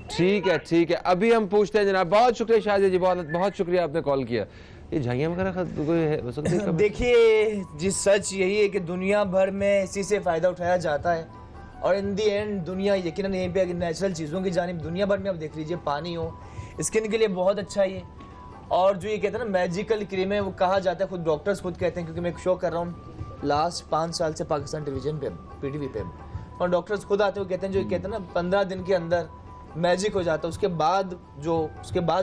ठीक है, अभी हम पूछते हैं जनाब। बहुत शुक्रिया शाहजी जी, बहुत बहुत शुक्रिया आपने कॉल किया। ये झाइयाँ वगैरह का कोई हो सकती है कभी? देखिए जी, सच यही है कि दुनिया भर में इसी से फ़ायदा उठाया जाता है, और इन दी एंड दुनिया यकीनन यहीं पे नेचुरल चीज़ों की जानिब दुनिया भर में आप देख लीजिए, पानी हो, स्किन के लिए बहुत अच्छा है ये। और जो ये कहते हैं ना मैजिकल क्रीम है, वो कहा जाता है, खुद डॉक्टर्स खुद कहते हैं, क्योंकि मैं एक शो कर रहा हूँ लास्ट 5 साल से पाकिस्तान टेलीविजन पे, PTV पे, और डॉक्टर्स खुद आते हुए कहते हैं, जो ये कहते हैं ना 15 दिन के अंदर मैजिक हो जाता है, उसके बाद जो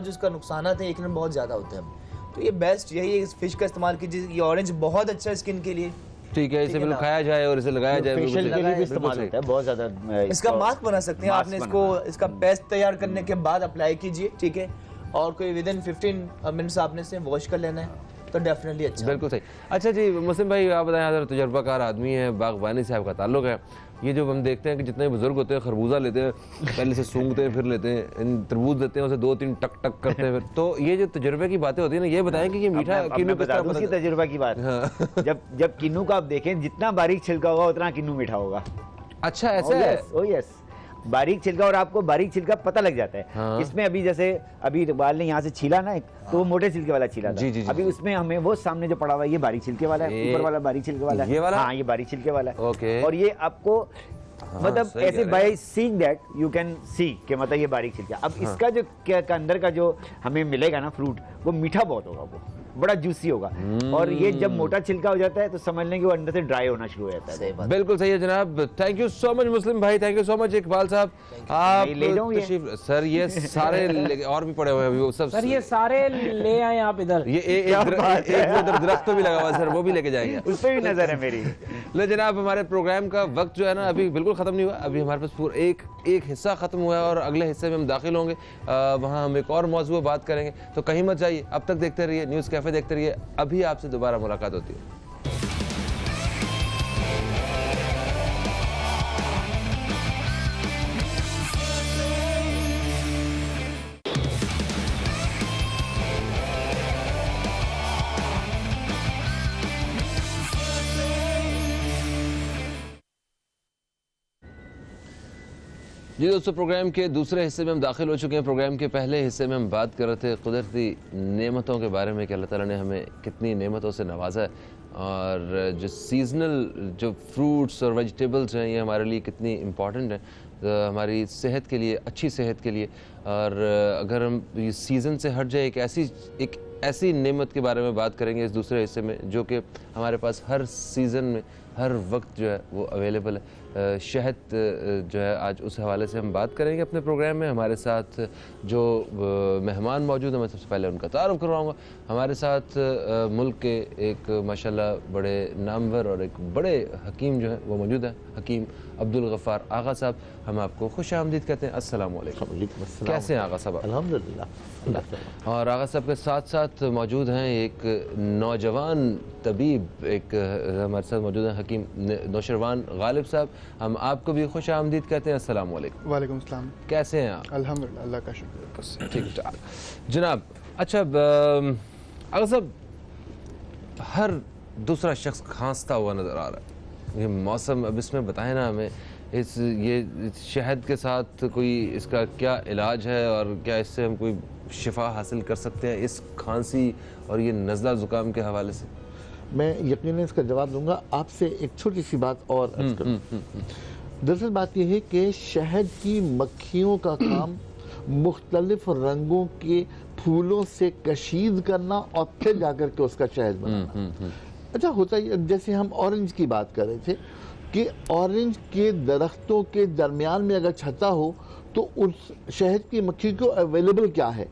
उसका नुकसान है यकीनन बहुत ज़्यादा होते हैं। तो ये बेस्ट यही है, इस फिश का इस्तेमाल कीजिए। ये ऑरेंज बहुत अच्छा है स्किन के लिए, ठीक है, इसे बिल्कुल खाया जाए और इसे लगाया जाए, बिल्कुल फेशियल के सही। लिए भी बिल्कुल इस्तेमाल सही। होता है बहुत ज्यादा। इसका मास्क बना सकते हैं मास्क आपने इसको, इसका पेस्ट तैयार करने के बाद अप्लाई कीजिए, ठीक है, और कोई विद इन 15 मिनट्स आपने इसे वॉश कर लेना है तो डेफिनेटली अच्छा। बिल्कुल सही। अच्छा जी मुस्लिम भाई, आप बताएं, आप तजुर्बाकार आदमी है, बागबानी से आपका ताल्लुक है, ये जो हम देखते हैं कि जितने बुजुर्ग होते हैं खरबूजा लेते हैं, पहले से सूंघते हैं, फिर लेते हैं, तरबूज देते हैं, उसे 2-3 टक टक करते हैं, फिर तो ये जो तजुर्बे की बातें होती है ना, ये बताएं कि ये मीठा अब किन्नू मैं किस बता तरह दूं उसकी पता- तजुर्बा की बात। जब किन्नू को आप देखें, जितना बारीक छिलका होगा उतना किन्नू मीठा होगा। अच्छा ऐसा है। ओह यस, बारीक छिलका, और आपको बारीक छिलका पता लग जाता है। हाँ। इसमें अभी जैसे अभी इकबाल ने यहाँ से छीला ना एक, तो वो मोटे छिलके वाला छीला था। जी, जी, जी, अभी जी। उसमें हमें वो सामने जो पड़ा हुआ है ये बारीक छिलके वाला है, ऊपर वाला बारीक छिलके वाला है। ये वाला? हाँ, ये बारीक छिलके वाला है। ओके। और ये आपको मतलब सही कह ऐसे रहे हैं। By seeing that you can see कि मतलब ये बारीक छिलका। अब इसका जो का अंदर का जो हमें मिलेगा ना फ्रूट, वो मीठा बहुत होगा, वो बड़ा जूसी होगा। और ये जब मोटा छिलका हो जाता है तो समझ लें कि वो अंदर से ड्राई होना शुरू हो जाता है। बिल्कुल सही है जनाब। थैंक यू सो मच मुस्लिम भाई, thank you so much Iqbal साहब। आप मैं ले जाऊं ये? सर ये सारे और भी पड़े हुए हैं अभी, वो सब सर ये सारे ले आए आप इधर। ये एक वो उधर दरख्त पे भी लगा हुआ है सर, वो भी लेके जाएंगे। उस पर भी नजर है मेरी। ले जनाब, हमारे प्रोग्राम का वक्त जो है ना अभी बिल्कुल खत्म नहीं हुआ, अभी हमारे पास पूरा एक हिस्सा खत्म हुआ है और अगले हिस्से में हम दाखिल होंगे, वहाँ हम एक और मौजूद बात करेंगे, तो कहीं मत जाइए। अब तक देखते रहिए न्यूज़ कैफे, देखते रहिए, अभी आपसे दोबारा मुलाकात होती है। जी दोस्तों, प्रोग्राम के दूसरे हिस्से में हम दाखिल हो चुके हैं। प्रोग्राम के पहले हिस्से में हम बात कर रहे थे कुदरती नेमतों के बारे में कि अल्लाह ताला ने हमें कितनी नेमतों से नवाजा है, और जो सीजनल जो फ्रूट्स और वेजिटेबल्स हैं ये हमारे लिए कितनी इम्पॉर्टेंट हैं, हमारी सेहत के लिए, अच्छी सेहत के लिए। और अगर हम ये सीज़न से हट जाए, एक ऐसी नेमत के बारे में बात करेंगे इस दूसरे हिस्से में जो कि हमारे पास हर सीज़न में हर वक्त जो है वो अवेलेबल है। शहद जो है आज उस हवाले से हम बात करेंगे अपने प्रोग्राम में। हमारे साथ जो मेहमान मौजूद हैं, मैं सबसे पहले उनका तारुफ करवाऊँगा। हमारे साथ मुल्क के एक माशाल्लाह बड़े नामवर और एक बड़े हकीम जो हैं वो मौजूद हैं, हकीम अब्दुल गफ़ार आगा साहब। हम आपको खुश आमदीद कहते हैं। अस्सलाम वालेकुम। कैसे हैं आगा साहब? अल्हम्दुलिल्लाह। और आगा साहब के साथ साथ मौजूद हैं एक नौजवान तबीब, एक हमारे साथ मौजूद हैं हकीम नौशरवान गालिब साहब। हम आपको भी खुश आमदीद कहते हैं। अस्सलाम वालेकुम। वालेकुम सलाम। कैसे हैं आप? अल्हम्दुलिल्लाह, अल्लाह का शुक्र। ठीक ठाक जनाब। अच्छा आगा साहब, हर दूसरा शख्स खांसता हुआ नज़र आ रहा है। ये मौसम, अब इसमें बताएं ना हमें, ये शहद के साथ कोई इसका क्या इलाज है और क्या इससे हम कोई शिफा हासिल कर सकते हैं इस खांसी और ये नज़ला ज़ुकाम के हवाले से? मैं यकीनन इसका जवाब दूंगा। आपसे एक छोटी सी बात और अर्ज करूं। दरअसल बात यह है कि शहद की मक्खियों का काम मुख्तलिफ रंगों के फूलों से कशीद करना और फिर जाकर के उसका शहद बनाना। अच्छा, होता है जैसे हम ऑरेंज की बात कर रहे थे कि ऑरेंज के दरख्तों के दरमियान में अगर छत्ता हो तो उस शहद की मक्खी को अवेलेबल क्या है?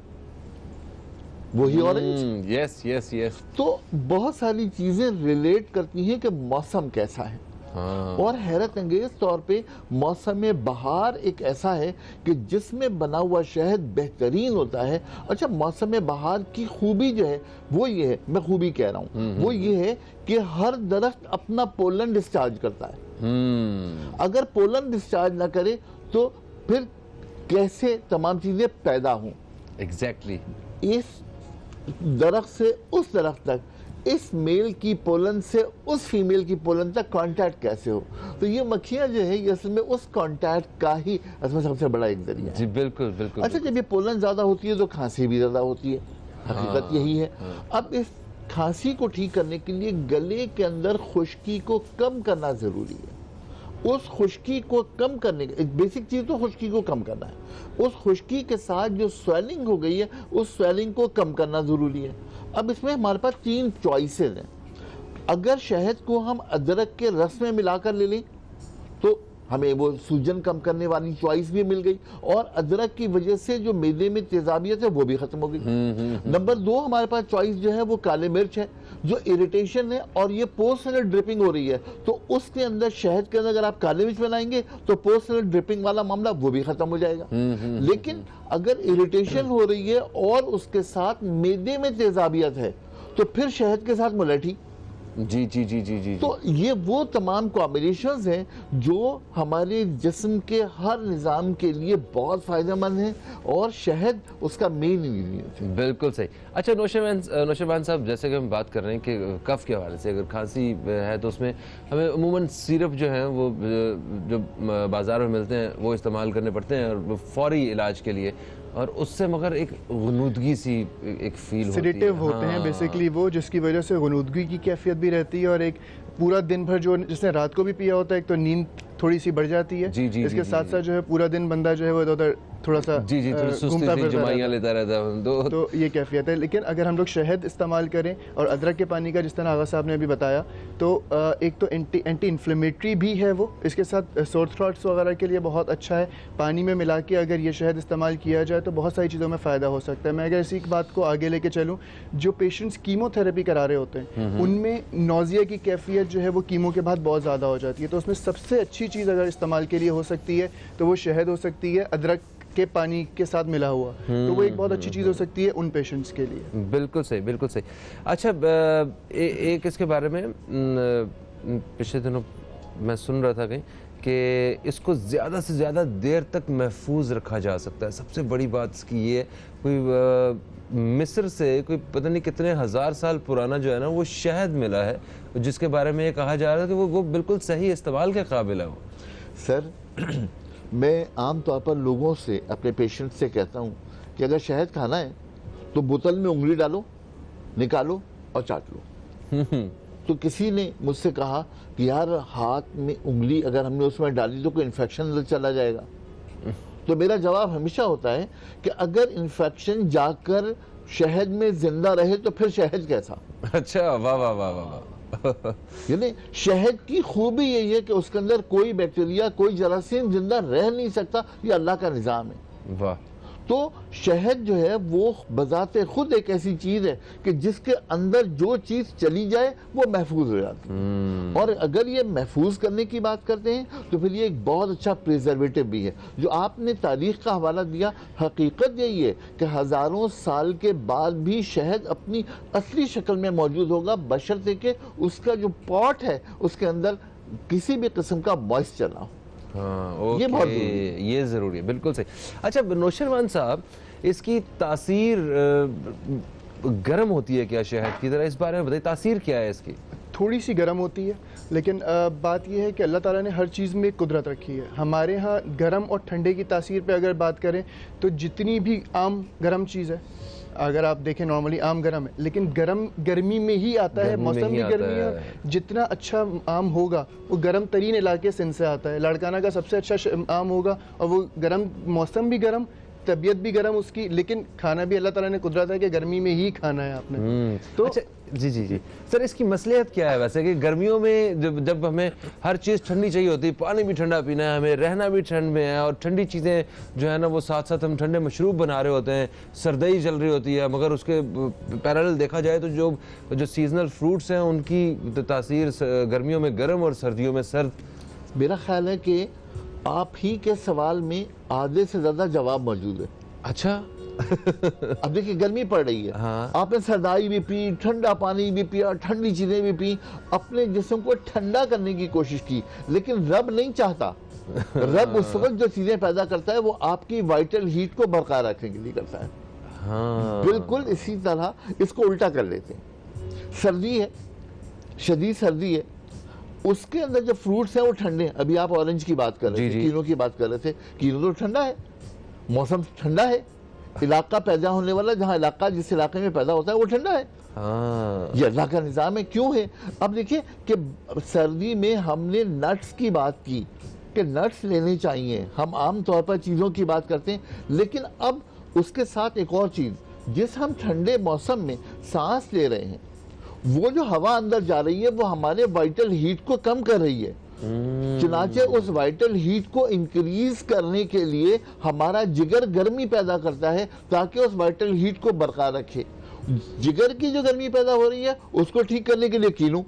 वही ऑरेंज। Yes yes yes. तो बहुत सारी चीजें रिलेट करती हैं कि मौसम कैसा है। हाँ। और हैरत अंगेज तौर पे मौसम बहार एक ऐसा है कि जिसमें बना हुआ शहद बेहतरीन होता है। अच्छा, मौसम बहार की खूबी जो है वो ये है, मैं खूबी कह रहा हूँ, वो ये है कि हर दरख्त अपना पोलन डिस्चार्ज करता है। अगर पोलन डिस्चार्ज ना करे तो फिर कैसे तमाम चीजें पैदा हों? एग्जैक्टली। इस दरख्त से उस दरख्त तक, इस मेल की पोलन से उस फीमेल की पोलन तक कांटेक्ट कैसे हो? तो ये मक्खियां जो है ये असल में उस कांटेक्ट का ही असल में सबसे बड़ा एक जरिया है। जी बिल्कुल बिल्कुल। अच्छा, जब ये पोलन ज्यादा होती है तो खांसी भी ज्यादा होती है, हकीकत यही है। अब इस खांसी को ठीक करने के लिए गले के अंदर खुश्की को कम करना जरूरी है। उस खुश्की को कम करने का बेसिक चीज तो खुश्की को कम करना है। उस खुश्की के साथ जो स्वेलिंग हो गई है उस स्वेलिंग को कम करना जरूरी है। अब इसमें हमारे पास 3 चॉइसेस हैं। अगर शहद को हम अदरक के रस में मिलाकर ले लें तो हमें वो सूजन कम करने वाली चॉइस भी मिल गई, और अदरक की वजह से जो मैदे में तेजाबियत है वो भी खत्म हो गई। नंबर 2 हमारे पास चॉइस जो है वो काले मिर्च है, जो इरिटेशन है और ये पोस्ट नसल ड्रिपिंग हो रही है, तो उसके अंदर शहद के अंदर अगर आप काले मिर्च बनाएंगे तो पोस्ट नसल ड्रिपिंग वाला मामला वो भी खत्म हो जाएगा। लेकिन अगर इरिटेशन हो रही है और उसके साथ मैदे में तेजाबियत है तो फिर शहद के साथ मुलेठी। जी जी जी जी जी। तो ये वो तमाम कॉम्बिनेशंस हैं जो हमारे जिस्म के हर निज़ाम के लिए बहुत फ़ायदेमंद हैं, और शहद उसका मेन इंग्रेडिएंट है। बिल्कुल सही। अच्छा नौशरवान साहब, जैसे कि हम बात कर रहे हैं कि कफ के हवाले से अगर खांसी है तो उसमें हमें अमूमन सिरप जो है वो जो बाज़ार में मिलते हैं वो इस्तेमाल करने पड़ते हैं और फौरी इलाज के लिए, और उससे मगर एक गुनूदगी सी एक फील होती है। सेडेटिव होते हैं बेसिकली वो, जिसकी वजह से गुनूदगी की कैफियत भी रहती है, और एक पूरा दिन भर जो जिसने रात को भी पिया होता है एक तो नींद थोड़ी सी बढ़ जाती है। इसके साथ साथ जो है पूरा दिन बंदा जो है वो इधर थोड़ा सा घूमता फिरता जुमाइयां लेता रहता है, तो ये कैफियत है। लेकिन अगर हम लोग शहद इस्तेमाल करें और अदरक के पानी का, जिस तरह आगा साहब ने अभी बताया, तो एक तो एंटी इन्फ्लेमेटरी भी है वो, इसके साथ सोर थ्रोट्स वगैरह के लिए बहुत अच्छा है। पानी में मिला के अगर ये शहद इस्तेमाल किया जाए तो बहुत सारी चीज़ों में फ़ायदा हो सकता है। मैं अगर इसी बात को आगे लेके चलूँ, जो पेशेंट्स कीमोथेरेपी करा रहे होते हैं उनमें नोज़िया की कैफियत जो है वो कीमो के बाद बहुत ज़्यादा हो जाती है, तो उसमें सबसे अच्छी चीज़ अगर इस्तेमाल के लिए हो सकती है तो वो शहद हो सकती है, अदरक के पानी के साथ मिला हुआ, तो वो एक बहुत अच्छी चीज़ हो सकती है उन पेशेंट्स के लिए। बिल्कुल सही, बिल्कुल सही। अच्छा एक इसके बारे में पिछले दिनों मैं सुन रहा था कहीं कि इसको ज़्यादा से ज़्यादा देर तक महफूज रखा जा सकता है। सबसे बड़ी बात इसकी ये है, कोई मिस्र से कोई पता नहीं कितने हज़ार साल पुराना जो है ना वो शहद मिला है, जिसके बारे में ये कहा जा रहा है कि वो बिल्कुल सही इस्तेमाल के काबिल है वो। सर मैं आम तौर पर लोगों से, अपने पेशेंट से कहता हूँ कि अगर शहद खाना है तो बोतल में उंगली डालो, निकालो और चाट लो। तो किसी ने मुझसे कहा कि यार हाथ में उंगली अगर हमने उसमें डाली तो कोई इन्फेक्शन अंदर चला जाएगा। तो मेरा जवाब हमेशा होता है कि अगर इन्फेक्शन जाकर शहद में जिंदा रहे तो फिर शहद कैसा। अच्छा, वाह वाह वाह वाह। यानी शहद की खूबी यही है कि उसके अंदर कोई बैक्टीरिया, कोई जरासीम जिंदा रह नहीं सकता, ये अल्लाह का निज़ाम है। वाह। तो शहद जो है वो बजाते खुद एक ऐसी चीज है कि जिसके अंदर जो चीज चली जाए वो महफूज हो जाती है। और अगर ये महफूज करने की बात करते हैं तो फिर ये एक बहुत अच्छा प्रिजर्वेटिव भी है। जो आपने तारीख का हवाला दिया, हकीकत यही है कि हजारों साल के बाद भी शहद अपनी असली शक्ल में मौजूद होगा, बशर्ते कि उसका जो पॉट है उसके अंदर किसी भी किस्म का मॉइस्चर ना हो। हाँ, ये बहुत ये ज़रूरी है, बिल्कुल सही। अच्छा नौशरवान साहब, इसकी तासीर गर्म होती है क्या शहद की तरह? इस बारे में बताइए, तासीर क्या है इसकी? थोड़ी सी गर्म होती है, लेकिन बात यह है कि अल्लाह ताला ने हर चीज़ में एक कुदरत रखी है। हमारे यहाँ गर्म और ठंडे की तासीर पे अगर बात करें तो जितनी भी आम गर्म चीज़ है, अगर आप देखें नॉर्मली आम गर्म है, लेकिन गर्मी में ही आता है, मौसम भी गर्मी है। जितना अच्छा आम होगा वो गर्म तरीन इलाके सिंध से आता है। लाड़काना का सबसे अच्छा आम होगा और वो गर्म, मौसम भी गर्म, तबीयत भी गर्म उसकी, लेकिन खाना भी अल्लाह ताला ने कुदरत है कि गर्मी में ही खाना है आपने। तो अच्छा, जी जी जी सर, इसकी मसलियत क्या है वैसे कि गर्मियों में जब हमें हर चीज़ ठंडी चाहिए होती है, पानी भी ठंडा पीना है, हमें रहना भी ठंड में है, और ठंडी चीज़ें जो है ना वो साथ साथ हम ठंडे मशरूब बना रहे होते हैं, सर्दी चल रही होती है, मगर उसके पैरेलल देखा जाए तो जो सीजनल फ्रूट्स हैं उनकी तासीर गर्मियों में गर्म और सर्दियों में सर्द। मेरा ख्याल है कि आप ही के सवाल में आधे से ज्यादा जवाब मौजूद है। अच्छा अब देखिए गर्मी पड़ रही है, हाँ। आपने सरदाई भी पी, ठंडा पानी भी पिया, ठंडी चीजें भी पी, अपने जिस्म को ठंडा करने की कोशिश की, लेकिन रब नहीं चाहता। रब उस वक्त जो चीजें पैदा करता है वो आपकी वाइटल हीट को बरकरार रखने के लिए करता है। हाँ। बिल्कुल इसी तरह इसको उल्टा कर लेते हैं। सर्दी है, शदीद सर्दी है, उसके अंदर जो फ्रूट्स हैं वो ठंडे हैं। अभी आप ऑरेंज की बात कर रहे थे, कीनों की बात कर रहे थे, कीनो तो ठंडा है, मौसम ठंडा है, इलाका पैदा होने वाला, जहाँ इलाका जिस इलाके में पैदा होता है वो ठंडा है। हाँ। ये अल्लाह का निज़ाम है। क्यों है? अब देखिए कि सर्दी में हमने नट्स की बात की कि नट्स लेने चाहिए, हम आम तौर पर चीज़ों की बात करते हैं, लेकिन अब उसके साथ एक और चीज़, जिस हम ठंडे मौसम में सांस ले रहे हैं, वो जो हवा अंदर जा रही है वो हमारे वाइटल हीट को कम कर रही है। चुनाचे उस वाइटल हीट को इंक्रीज करने के लिए हमारा जिगर गर्मी पैदा करता है ताकि उस वाइटल हीट को बरकरार रखे। जिगर की जो गर्मी पैदा हो रही है उसको ठीक करने के लिए कीनू।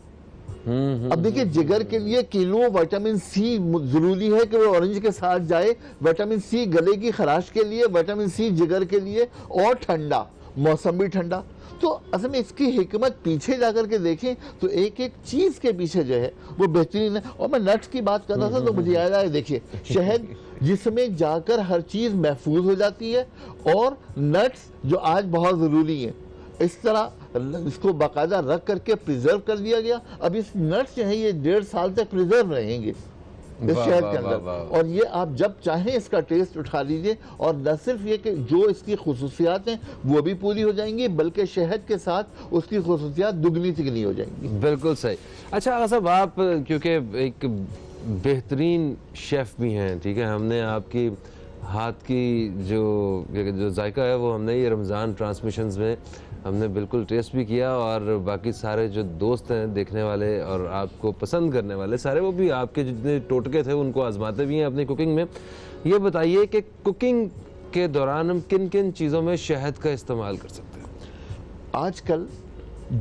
अब देखिए जिगर के लिए कीनू, विटामिन सी जरूरी है कि वो ऑरेंज के साथ जाए। विटामिन सी गले की खराश के लिए, विटामिन सी जिगर के लिए, और ठंडा मौसम भी ठंडा। तो असल में इसकी हिकमत पीछे जाकर के देखें तो एक एक चीज के पीछे जो है वो बेहतरीन है। और मैं नट्स की बात कर रहा था तो मुझे याद आया, देखिए शहद जिसमें जाकर हर चीज महफूज हो जाती है, और नट्स जो आज बहुत जरूरी है, इस तरह इसको बाकायदा रख करके प्रिजर्व कर दिया गया। अब इस नट्स जो है ये 1.5 साल तक प्रिजर्व रहेंगे इस शहद के अंदर, और ये आप जब चाहें इसका टेस्ट उठा लीजिए। और न सिर्फ ये कि जो इसकी खुसूसियात हैं वो भी पूरी हो जाएंगी, बल्कि शहद के साथ उसकी खुसूसियात दुगनी तिगनी हो जाएंगी। बिल्कुल सही। अच्छा आगा साहब, आप क्योंकि एक बेहतरीन शेफ़ भी हैं, ठीक है, हमने आपकी हाथ की जो जायका है वो हमने ये रमज़ान ट्रांसमिशंस में हमने बिल्कुल टेस्ट भी किया, और बाकी सारे जो दोस्त हैं देखने वाले और आपको पसंद करने वाले सारे, वो भी आपके जितने टोटके थे उनको आजमाते भी हैं अपनी कुकिंग में। ये बताइए कि कुकिंग के दौरान हम किन किन चीज़ों में शहद का इस्तेमाल कर सकते हैं? आजकल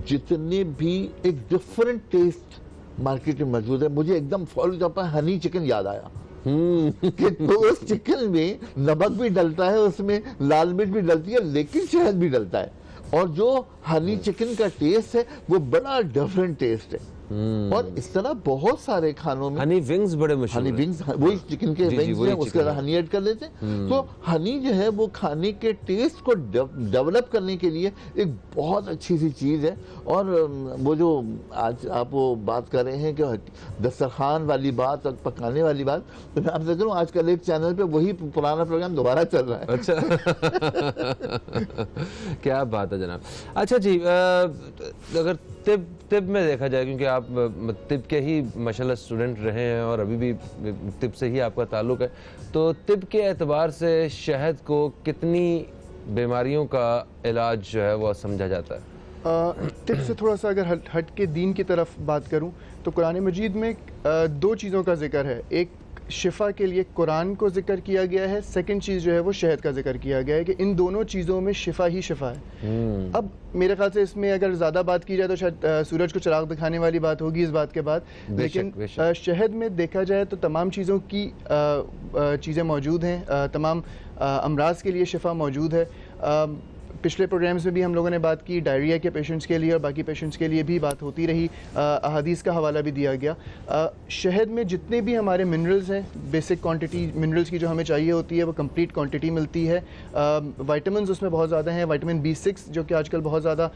जितने भी एक डिफरेंट टेस्ट मार्केट में मौजूद है, मुझे एकदम फौरी तौर पर हनी चिकन याद आया कि तो उस चिकन में नमक भी डलता है, उसमें लाल मिर्च भी डलती है, लेकिन शहद भी डलता है, और जो हनी चिकन का टेस्ट है वो बड़ा डिफरेंट टेस्ट है। और इस तरह बहुत सारे खानों में हनी विंग्स बड़े मशहूर हनी हैं। विंग्स वही चिकन के विंग्स हैं, उसके अंदर हनी ऐड कर लेते हैं। तो हनी जो है वो खाने के टेस्ट को डेवलप करने के लिए एक बहुत अच्छी सी चीज़ है। और वो जो आज आप वो बात कर रहे हैं कि दस्तरखान वाली बात और पकाने वाली बात, तो मैं आपसे करूँ आजकल एक चैनल पे वही पुराना प्रोग्राम दोबारा चल रहा है। अच्छा क्या बात है जनाब। अच्छा जी, अगर तिब में देखा जाए, क्योंकि आप तिब के ही माशाल्लाह स्टूडेंट रहे हैं और अभी भी तिब से ही आपका ताल्लुक है, तो तिब के एतबार से शहद को कितनी बीमारियों का इलाज जो है वो समझा जाता है? टिप से थोड़ा सा अगर हट के दीन की तरफ बात करूं तो कुरान मजीद में 2 चीज़ों का जिक्र है। एक शिफा के लिए कुरान को जिक्र किया गया है, सेकंड चीज़ जो है वो शहद का जिक्र किया गया है कि इन दोनों चीज़ों में शिफा ही शिफा है। अब मेरे ख्याल से इसमें अगर ज़्यादा बात की जाए तो शायद सूरज को चिराग दिखाने वाली बात होगी इस बात के बाद, लेकिन शहद में देखा जाए तो तमाम चीज़ों की चीज़ें मौजूद हैं, तमाम अमराज के लिए शिफा मौजूद है। पिछले प्रोग्राम्स में भी हम लोगों ने बात की डायरिया के पेशेंट्स के लिए और बाकी पेशेंट्स के लिए भी बात होती रही, अहादीस का हवाला भी दिया गया। शहद में जितने भी हमारे मिनरल्स हैं, बेसिक क्वांटिटी मिनरल्स की जो हमें चाहिए होती है वो कंप्लीट क्वांटिटी मिलती है। विटामिन्स उसमें बहुत ज़्यादा हैं, विटामिन B6 जो कि आजकल बहुत ज़्यादा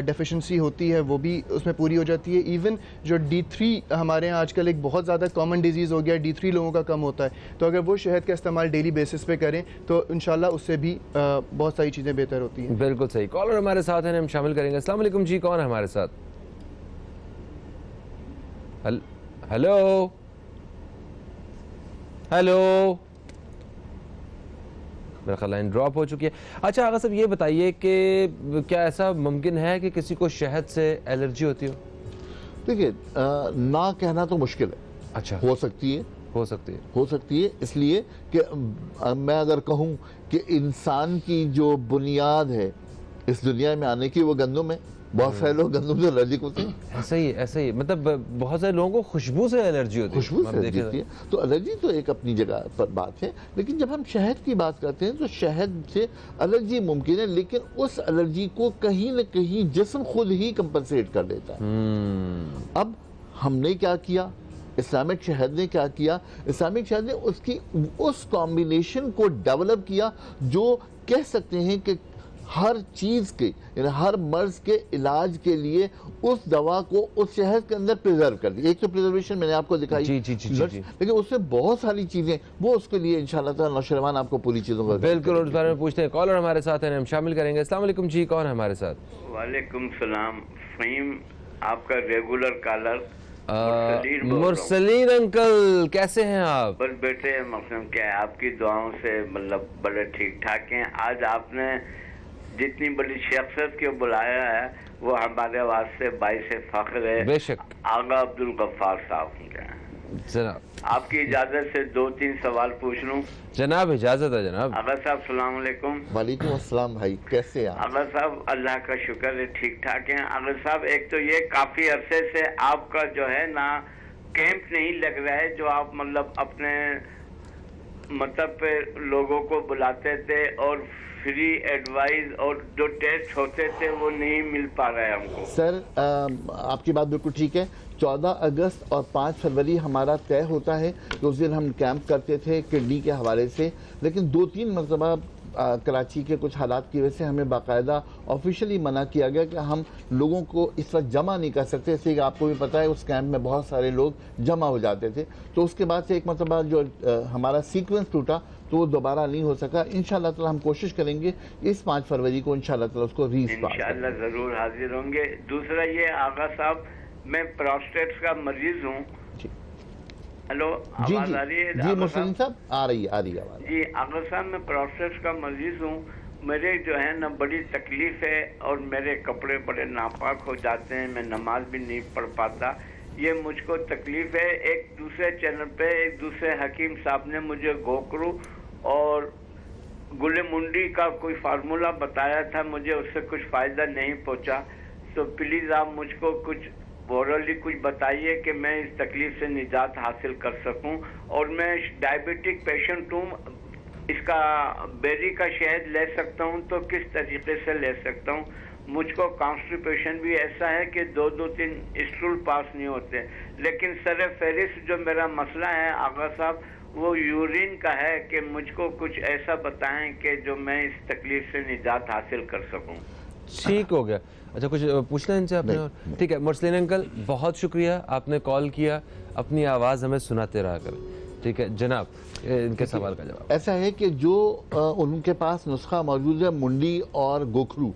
डेफिशिएंसी होती है वो भी उसमें पूरी हो जाती है। इवन जो D3 हमारे यहाँ आजकल एक बहुत ज़्यादा कॉमन डिजीज़ हो गया, D3 लोगों का कम होता है, तो अगर वो शहद का इस्तेमाल डेली बेसिस पे करें तो इंशाल्लाह उससे भी बहुत सारी चीज़ें बेहतर होती हैं। बिल्कुल सही। कॉलर हमारे साथ हैं, हम शामिल करेंगे। अस्सलाम वालेकुम जी, कौन है हमारे साथ? हेलो हेलो, मेरा ख्याल लाइन ड्रॉप हो चुकी है। अच्छा आगा साहब, ये बताइए कि क्या ऐसा मुमकिन है कि किसी को शहद से एलर्जी होती हो? देखिए ना कहना तो मुश्किल है। अच्छा, हो सकती है, हो सकती है, हो सकती है, इसलिए कि मैं अगर कहूँ कि इंसान की जो बुनियाद है इस दुनिया में आने की वो गंदम है। बहुत सारे लोग गंदम से एलर्जिक होते हैं। ऐसा ही ऐसा ही, मतलब बहुत सारे लोगों को खुशबू से एलर्जी होती है। खुशबू से एलर्जी होती है, तो एलर्जी तो एक अपनी जगह पर बात है, लेकिन जब हम शहद की बात करते हैं तो शहद से एलर्जी मुमकिन है, लेकिन उस एलर्जी को कहीं न कहीं जिस्म खुद ही कंपनसेट कर देता है। अब हमने क्या किया, इस्लामिक शहद ने क्या किया, इस्लामिक शहद ने उसकी उस कॉम्बिनेशन को डेवलप किया जो कह सकते हैं कि हर चीज़ के, यानी हर मर्ज के इलाज के लिए उस दवा को उस शहद के अंदर प्रिजर्व कर दी। एक तो प्रिजर्वेशन मैंने आपको दिखाई, जी जी जी जी, जी। लेकिन उसमें बहुत सारी चीज़ें वो उसके लिए इंशाल्लाह ताला नौशरवान आपको पूरी चीज़ों का बिल्कुल उस बारे में पूछते हैं। कॉलर हमारे साथ हैं, हम शामिल करेंगे। अस्सलाम वालेकुम जी, कौन है हमारे साथ? वालेकुम सलाम, फ़हीम आपका रेगुलर कॉलर मुरसलीन अंकल, कैसे हैं आप? बस बैठे हैं, मौसम क्या है, आपकी दुआओं से मतलब बड़े ठीक ठाक हैं। आज आपने जितनी बड़ी शख्सियत को बुलाया है वो हमारे वास्ते बाइस फख्र है। बेशक। आगा अब्दुल गफ्फार साहब हैं। जनाब आपकी इजाजत से 2-3 सवाल पूछ लूं? जनाब इजाजत है जनाब। आगा साहब सलाम अलैकुम। वालेकुम अस्सलाम भाई, कैसे हैं आप? आगा साहब अल्लाह का शुक्र है ठीक ठाक हैं। आगा साहब एक तो ये काफी अरसे से आपका जो है ना कैंप नहीं लग रहा है, जो आप मतलब अपने मतलब पे लोगों को बुलाते थे और फ्री एडवाइस और जो टेस्ट होते थे वो नहीं मिल पा रहा है हमको। सर आपकी बात बिल्कुल ठीक है। 14 अगस्त और 5 फरवरी हमारा तय होता है कि उस दिन हम कैंप करते थे किडनी के हवाले से, लेकिन 2-3 मरतबा कराची के कुछ हालात की वजह से हमें बाकायदा ऑफिशियली मना किया गया कि हम लोगों को इस वक्त जमा नहीं कर सकते, इसलिए कि आपको भी पता है उस कैंप में बहुत सारे लोग जमा हो जाते थे। तो उसके बाद से एक मरतबा जो हमारा सीक्वेंस टूटा तो वो दोबारा नहीं हो सका। इंशाल्लाह ताला हम कोशिश करेंगे इस 5 फरवरी को इंशाल्लाह ताला उसको रीस्टार्ट। इंशाल्लाह जरूर हाजिर होंगे। दूसरा ये आगा साहब, मैं प्रोस्टेट का मरीज हूँ। हेलो, जी आवाज जी आ रही है? जी आगा मुस्लिम साहब? साहब आ रही है आवाज। जी आगा साहब, मैं प्रोस्टेट का मरीज हूँ। मेरे जो है ना बड़ी तकलीफ है और मेरे कपड़े बड़े नापाक हो जाते हैं, मैं नमाज भी नहीं पढ़ पाता। ये मुझको तकलीफ है। एक दूसरे चैनल पे एक दूसरे हकीम साहब ने मुझे गोकरू और गुले मुंडी का कोई फार्मूला बताया था, मुझे उससे कुछ फायदा नहीं पहुंचा। तो प्लीज आप मुझको कुछ ओरली कुछ बताइए कि मैं इस तकलीफ से निजात हासिल कर सकूं। और मैं डायबिटिक पेशेंट हूँ, इसका बेरी का शहद ले सकता हूँ तो किस तरीके से ले सकता हूँ? मुझको कॉन्स्टिपेशन भी ऐसा है कि 2-3 स्टूल पास नहीं होते। लेकिन सर फेरिस जो मेरा मसला है आगा साहब, वो यूरिन का है कि मुझको कुछ ऐसा बताएं कि जो मैं इस तकलीफ से निजात हासिल कर सकूं। ठीक हो गया। अच्छा कुछ पूछना है इनसे आपने? और ठीक है मुरसलीन अंकल, बहुत शुक्रिया आपने कॉल किया, अपनी आवाज़ हमें सुनाते रहा करें। ठीक है जनाब, इनके सवाल का जवाब। ऐसा है कि जो उनके पास नुस्खा मौजूद है मुंडी और गोखरू,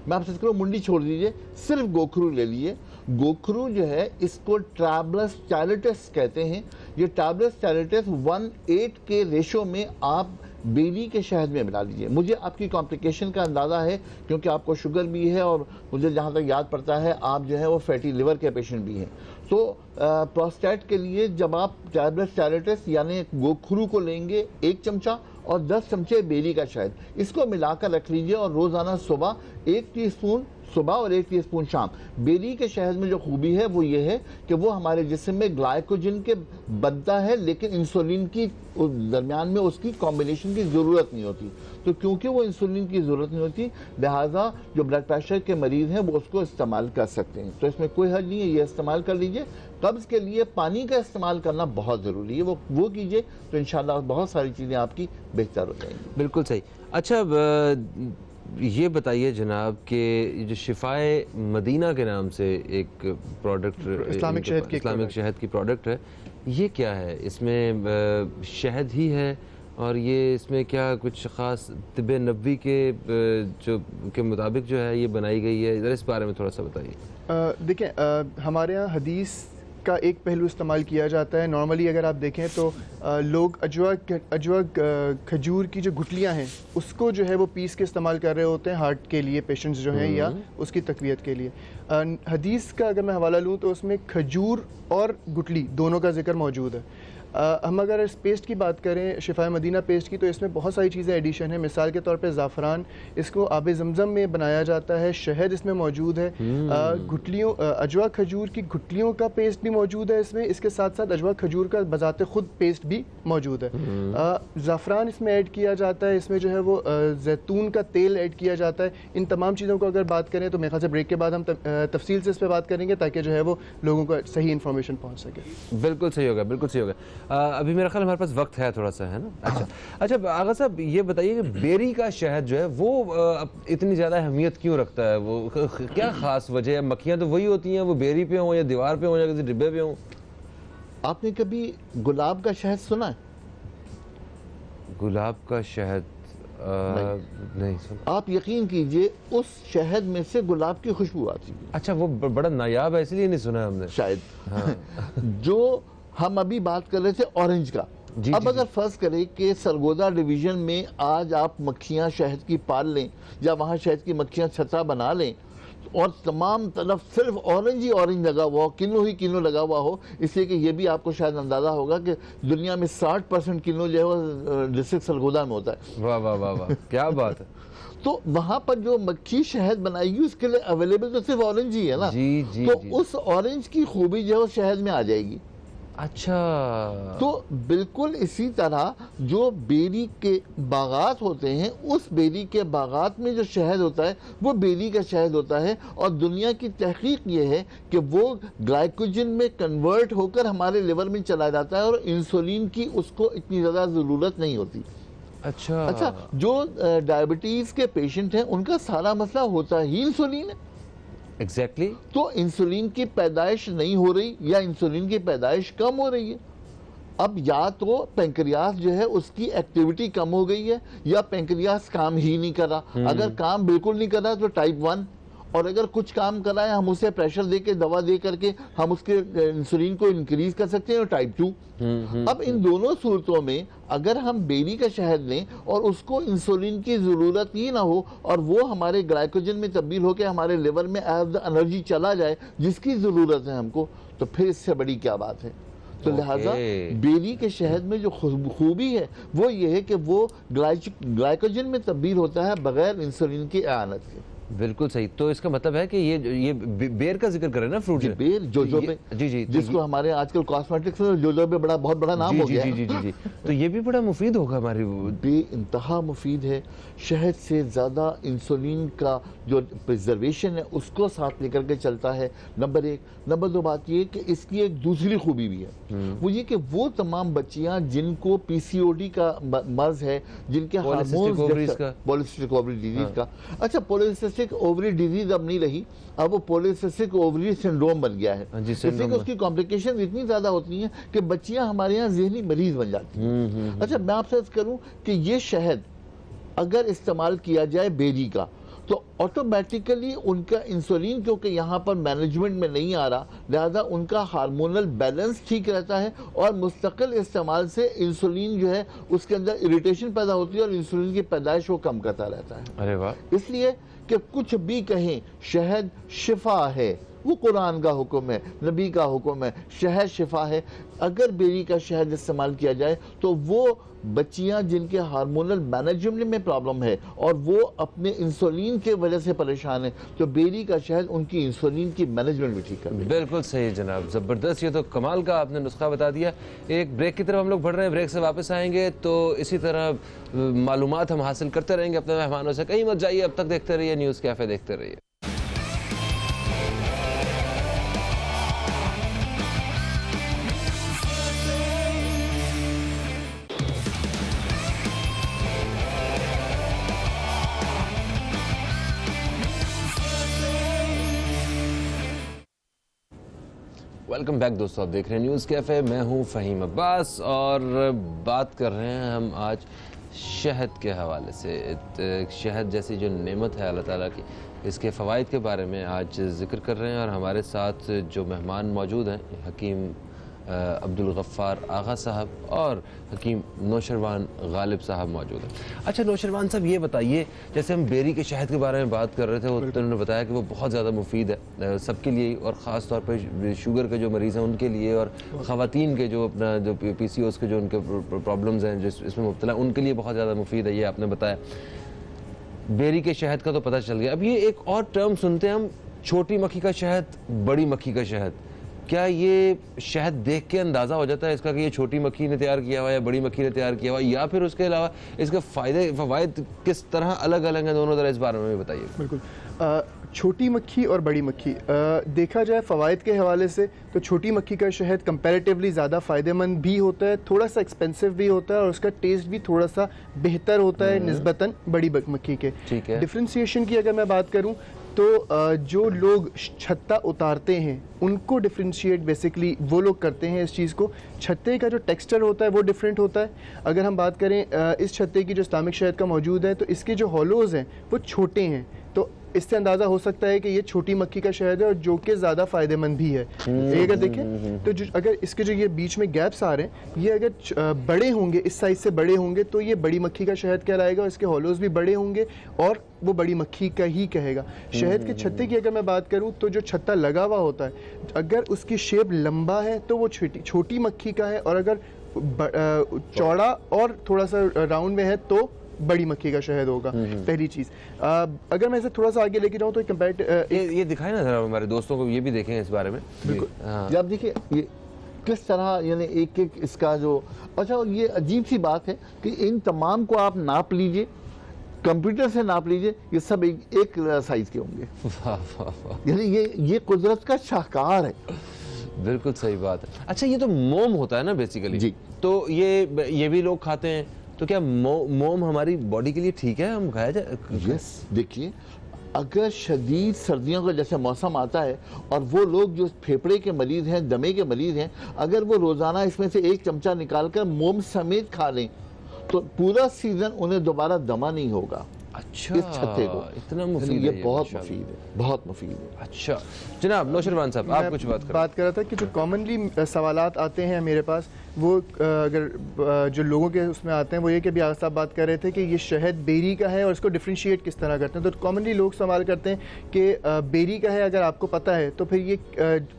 मैं आपसे करूँ मुंडी छोड़ दीजिए, सिर्फ गोखरू ले लिए। गोखरू जो है इसको ट्रैबलस चैलिटस कहते हैं। ये ट्रैबलस चैलिटस 1:8 के रेशो में आप बेरी के शहद में मिला लीजिए। मुझे आपकी कॉम्प्लिकेशन का अंदाज़ा है क्योंकि आपको शुगर भी है और मुझे जहाँ तक याद पड़ता है आप जो है वो फैटी लिवर के पेशेंट भी हैं। तो प्रोस्टेट के लिए जब आप टैबलेट चैरिटस यानी गोखरू को लेंगे 1 चमचा और 10 चमचे बेरी का शहद, इसको मिलाकर रख लीजिए और रोज़ाना सुबह 1 टीस्पून सुबह और 1 टीस्पून शाम। बेरी के शहद में जो खूबी है वो ये है कि वो हमारे जिस्म में ग्लाइकोजन के बनता है, लेकिन इंसुलिन की दरमियान में उसकी कॉम्बिनेशन की ज़रूरत नहीं होती। तो क्योंकि वो इंसुलिन की ज़रूरत नहीं होती, लिहाजा जो ब्लड प्रेशर के मरीज़ हैं वो उसको इस्तेमाल कर सकते हैं। तो इसमें कोई हर्ज नहीं है, ये इस्तेमाल कर लीजिए। कब्ज़ के लिए पानी का इस्तेमाल करना बहुत ज़रूरी है, वो कीजिए तो इंशाल्लाह बहुत सारी चीज़ें आपकी बेहतर हो जाएंगी। बिल्कुल सही। अच्छा ये बताइए जनाब कि जो शिफाए मदीना के नाम से एक प्रोडक्ट इस्लामिक शहद की प्रोडक्ट है, ये क्या है? इसमें शहद ही है और ये इसमें क्या कुछ ख़ास तिब नबवी के मुताबिक जो है ये बनाई गई है? इधर इस बारे में थोड़ा सा बताइए। देखिए हमारे यहाँ हदीस का एक पहलू इस्तेमाल किया जाता है। नॉर्मली अगर आप देखें तो लोग अजवा खजूर की जो गुठलियाँ हैं उसको जो है वो पीस के इस्तेमाल कर रहे होते हैं हार्ट के लिए, पेशेंट्स जो हैं या उसकी तकवीत के लिए। हदीस का अगर मैं हवाला लूँ तो उसमें खजूर और गुठली दोनों का जिक्र मौजूद है। हम अगर इस पेस्ट की बात करें शिफाए मदीना पेस्ट की, तो इसमें बहुत सारी चीज़ें एडिशन है। मिसाल के तौर पे ज़ाफ़रान, इसको आब ज़मज़म में बनाया जाता है, शहद इसमें मौजूद है, गुठलियों अजवा खजूर की गुठलियों का पेस्ट भी मौजूद है इसमें, इसके साथ साथ अजवा खजूर का बजाते खुद पेस्ट भी मौजूद है। ज़ाफ़रान इसमें ऐड किया जाता है, इसमें जो है वो जैतून का तेल ऐड किया जाता है। इन तमाम चीज़ों को अगर बात करें तो मेरे ख्याल से ब्रेक के बाद हम तफसील से इस पर बात करेंगे ताकि जो है वो लोगों को सही इन्फॉर्मेशन पहुँच सके। बिल्कुल सही होगा, बिल्कुल सही होगा। अभी मेरा ख्याल हमारे पास वक्त है थोड़ा सा, है ना? अच्छा आगा साहब ये बताइए कि बेरी का शहद जो है वो इतनी ज़्यादा अहमियत क्यों रखता है? वो क्या ख़ास वजह है? मक्खियाँ तो वही होती हैं, वो बेरी पे हों या दीवार पे हों या किसी डिब्बे पे हों। आपने कभी गुलाब का शहद सुना है? गुलाब का शहद नहीं सुना। आप यकीन कीजिए उस शहद में से गुलाब की खुशबू आती है। अच्छा वो बड़ा नायाब है इसलिए नहीं सुना हमने शायद। जो हम अभी बात कर रहे थे ऑरेंज का, अब अगर फर्ज करें कि सरगोदा डिवीजन में आज आप मक्खियां शहद की पाल लें या वहाँ शहद की मक्खियां छत्ता बना लें, और तमाम तरफ सिर्फ ऑरेंज ही ऑरेंज लगा हुआ हो, किनो ही किनो लगा हुआ हो, इसलिए कि ये भी आपको शायद अंदाज़ा होगा कि दुनिया में 60% किनो जो है वो डिस्ट्रिक्ट सरगोदा में होता है। वाह वाह वाह वाह, क्या बात है। तो वहां पर जो मक्खी शहद बनाएगी उसके लिए अवेलेबल तो सिर्फ ऑरेंज ही है ना, जी जी तो जी। उस ऑरेंज की खूबी जो है वो शहद में आ जाएगी। अच्छा, तो बिल्कुल इसी तरह जो बेरी के बागात होते हैं, उस बेरी के बागात में जो शहद होता है वो बेरी का शहद होता है, और दुनिया की तहकीक ये है कि वो ग्लाइकोजन में कन्वर्ट होकर हमारे लिवर में चला जाता है और इंसुलिन की उसको इतनी ज़्यादा ज़रूरत नहीं होती। अच्छा, जो डायबिटीज़ के पेशेंट हैं उनका सारा मसला होता ही इंसुलिन है। एग्जैक्टली। तो इंसुलिन की पैदाइश नहीं हो रही या इंसुलिन की पैदाइश कम हो रही है। अब या तो पेंक्रियास जो है उसकी एक्टिविटी कम हो गई है, या पेंक्रियास काम ही नहीं कर रहा। अगर काम बिल्कुल नहीं कर रहा तो टाइप 1, और अगर कुछ काम कर रहा है हम उसे प्रेशर दे के, दवा दे करके हम उसके इंसुलिन को इंक्रीज कर सकते हैं, टाइप 2। अब इन दोनों सूरतों में अगर हम बेरी का शहद लें और उसको इंसुलिन की ज़रूरत ही ना हो और वो हमारे ग्लाइकोजन में तब्दील होकर हमारे लिवर में एज द एनर्जी चला जाए जिसकी ज़रूरत है हमको, तो फिर इससे बड़ी क्या बात है। तो लिहाजा बेरी के शहद में जो खूबी है वो ये है कि वो ग्लाइकोजन में तब्दील होता है बगैर इंसुलिन की आनत के। बिल्कुल सही। तो इसका मतलब है कि ये बेर का जिक्र करें ना, फ्रूट जी, बेर जोजोबे, जी जी, जिसको हमारे आजकल कॉस्मेटिक्स में जोजोबे बहुत बड़ा नाम जी, हो जी, गया जी, जी, जी, जी। तो ये भी बड़ा मुफीद होगा हमारी। बेइंतहा मुफीद है। शहद से ज़्यादा इंसुलिन का जो प्रिजर्वेशन है उसको साथ लेकर के चलता है, नंबर 1। नंबर 2 बात ये कि इसकी एक दूसरी खूबी भी है, वो ये कि वो तमाम बच्चियां जिनको पीसीओडी का मर्ज है, जिनके हार्मोन्स पॉलिसिस्टिक ओवरी डिजीज का, अच्छा पॉलिसिस्टिक ओवरी डिजीज अब नहीं रही, अब वो पॉलिसिस्टिक ओवरी सिंड्रोम बन गया है। इसलिए उसकी कॉम्प्लिकेशन इतनी ज़्यादा होती हैं कि बच्चियां हमारे यहाँ ज़हनी मरीज बन जाती हैं। अच्छा, मैं आपसे अर्ज करूँ कि ये शहद अगर इस्तेमाल किया जाए बेरी का, तो ऑटोमेटिकली उनका इंसुलिन क्योंकि यहाँ पर मैनेजमेंट में नहीं आ रहा, लिहाजा उनका हार्मोनल बैलेंस ठीक रहता है, और मुस्तकिल इस्तेमाल से इंसुलिन जो है उसके अंदर इरिटेशन पैदा होती है और इंसुलिन की पैदाइश वो कम करता रहता है। अरे वाह। इसलिए कि कुछ भी कहें, शहद शिफा है, वो कुरान का हुक्म है, नबी का हुक्म है, शहद शिफा है। अगर बेरी का शहद इस्तेमाल किया जाए तो वो बच्चियां जिनके हार्मोनल मैनेजमेंट में प्रॉब्लम है और वो अपने इंसुलिन के वजह से परेशान है, तो बेरी का शहद उनकी इंसुलिन की मैनेजमेंट भी ठीक कर देगा। बिल्कुल सही जनाब, ज़बरदस्त। ये तो कमाल का आपने नुस्खा बता दिया। एक ब्रेक की तरफ हम लोग बढ़ रहे हैं, ब्रेक से वापस आएंगे तो इसी तरह मालूमात हम हासिल करते रहेंगे अपने मेहमानों से। कहीं मत जाइए, अब तक देखते रहिए न्यूज़ कैफ़े, देखते रहिए। वेलकम बैक दोस्तों, आप देख रहे हैं न्यूज़ कैफ़े। मैं हूं फ़हीम अब्बास और बात कर रहे हैं हम आज शहद के हवाले से। शहद जैसी जो नेमत है अल्लाह ताला की, इसके फ़वाइद के बारे में आज ज़िक्र कर रहे हैं। और हमारे साथ जो मेहमान मौजूद हैं, हकीम अब्दुल गफ़्फ़ार आगा साहब और हकीम नौशरवान गालिब साहब मौजूद हैं। अच्छा नौशरवान साहब, ये बताइए, जैसे हम बेरी के शहद के बारे में बात कर रहे थे, वो तो उन्होंने बताया कि वो बहुत ज़्यादा मुफीद है सबके लिए, और ख़ास तौर पर शुगर के जो मरीज़ हैं उनके लिए, और ख़वातीन के जो अपना जो PCOS के जो उनके प्रॉब्लम्स हैं जिस इसमें मुब्तला, उनके लिए बहुत ज़्यादा मुफीद है, ये आपने बताया। बेरी के शहद का तो पता चल गया। अब ये एक और टर्म सुनते हैं हम, छोटी मक्खी का शहद, बड़ी मक्खी का शहद। क्या ये शहद देख के अंदाज़ा हो जाता है इसका कि ये छोटी मक्खी ने तैयार किया हुआ या बड़ी मक्खी ने तैयार किया हुआ, या फिर उसके अलावा इसके फ़वाइद किस तरह अलग अलग हैं दोनों तरह, इस बारे में भी बताइए। बिल्कुल। छोटी मक्खी और बड़ी मक्खी देखा जाए फ़वाइद के हवाले से तो छोटी मक्खी का शहद कंपैरेटिवली ज़्यादा फ़ायदेमंद भी होता है, थोड़ा सा एक्सपेंसिव भी होता है, और उसका टेस्ट भी थोड़ा सा बेहतर होता है निस्बतन बड़ी मक्खी के। ठीक है। डिफ्रेंसिएशन की अगर मैं बात करूँ तो जो लोग छत्ता उतारते हैं उनको डिफ्रेंशिएट बेसिकली वो लोग करते हैं इस चीज़ को। छत्ते का जो टेक्सचर होता है वो डिफरेंट होता है। अगर हम बात करें इस छत्ते की जो इस्लामिक शहद का मौजूद है, तो इसके जो हॉलोज़ हैं वो छोटे हैं, तो इससे अंदाज़ा हो सकता है कि ये छोटी मक्खी का शहद है और जो कि ज़्यादा फ़ायदेमंद भी है। ये अगर देखें तो अगर इसके जो ये बीच में गैप्स आ रहे हैं, ये अगर बड़े होंगे, इस साइज़ से बड़े होंगे, तो ये बड़ी मक्खी का शहद कहलाएगा और इसके हॉलोज भी बड़े होंगे और वो बड़ी मक्खी का ही कहेगा। शहद के छत्ते की अगर मैं बात करूं तो जो छत्ता लगा हुआ होता है, अगर उसकी शेप लंबा है तो वो छोटी मक्खी का है, और अगर चौड़ा और थोड़ा सा राउंड में है तो बड़ी मक्खी का शहद होगा। पहली चीज, अगर मैं इसे थोड़ा सा आगे लेके जाऊं तो ये दिखाए ना जरा हमारे दोस्तों को, ये भी देखें इस बारे में। बिल्कुल। हाँ। जब देखिए ये किस तरह यानी एक एक इसका जो, अच्छा ये अजीब सी बात है कि इन तमाम को आप नाप लीजिए, कंप्यूटर से नाप लीजिए, ये सब एक साइज के होंगे। वाह वाह वाह, यानी ये कुदरत का शाहकार है। बिल्कुल सही बात है। अच्छा ये तो मोम होता है ना बेसिकली जी। तो ये भी लोग खाते हैं, तो क्या मोम हमारी बॉडी के लिए ठीक है, हम खाया जाए? यस, देखिए अगर शदीद सर्दियों का जैसे मौसम आता है और वो लोग जो फेफड़े के मरीज हैं, दमे के मरीज हैं, अगर वो रोजाना इसमें से 1 चमचा निकालकर मोम समेत खा लें तो पूरा सीजन उन्हें दोबारा दमा नहीं होगा। अच्छा, इस छत्ते को इतना मुफीद ये है, बहुत माशाअल्लाह। मुफीद है, बहुत मुफीद है। अच्छा जनाब नौशरवान साहब, आप कुछ बात कर रहा था कि जो कॉमनली सवालात आते हैं मेरे पास, वो अगर जो लोगों के उसमें आते हैं वो ये कि भी आगे साहब बात कर रहे थे कि ये शहद बेरी का है और इसको डिफ्रेंशिएट किस तरह करते हैं। तो कॉमनली लोग सवाल करते हैं कि बेरी का है, अगर आपको पता है तो फिर ये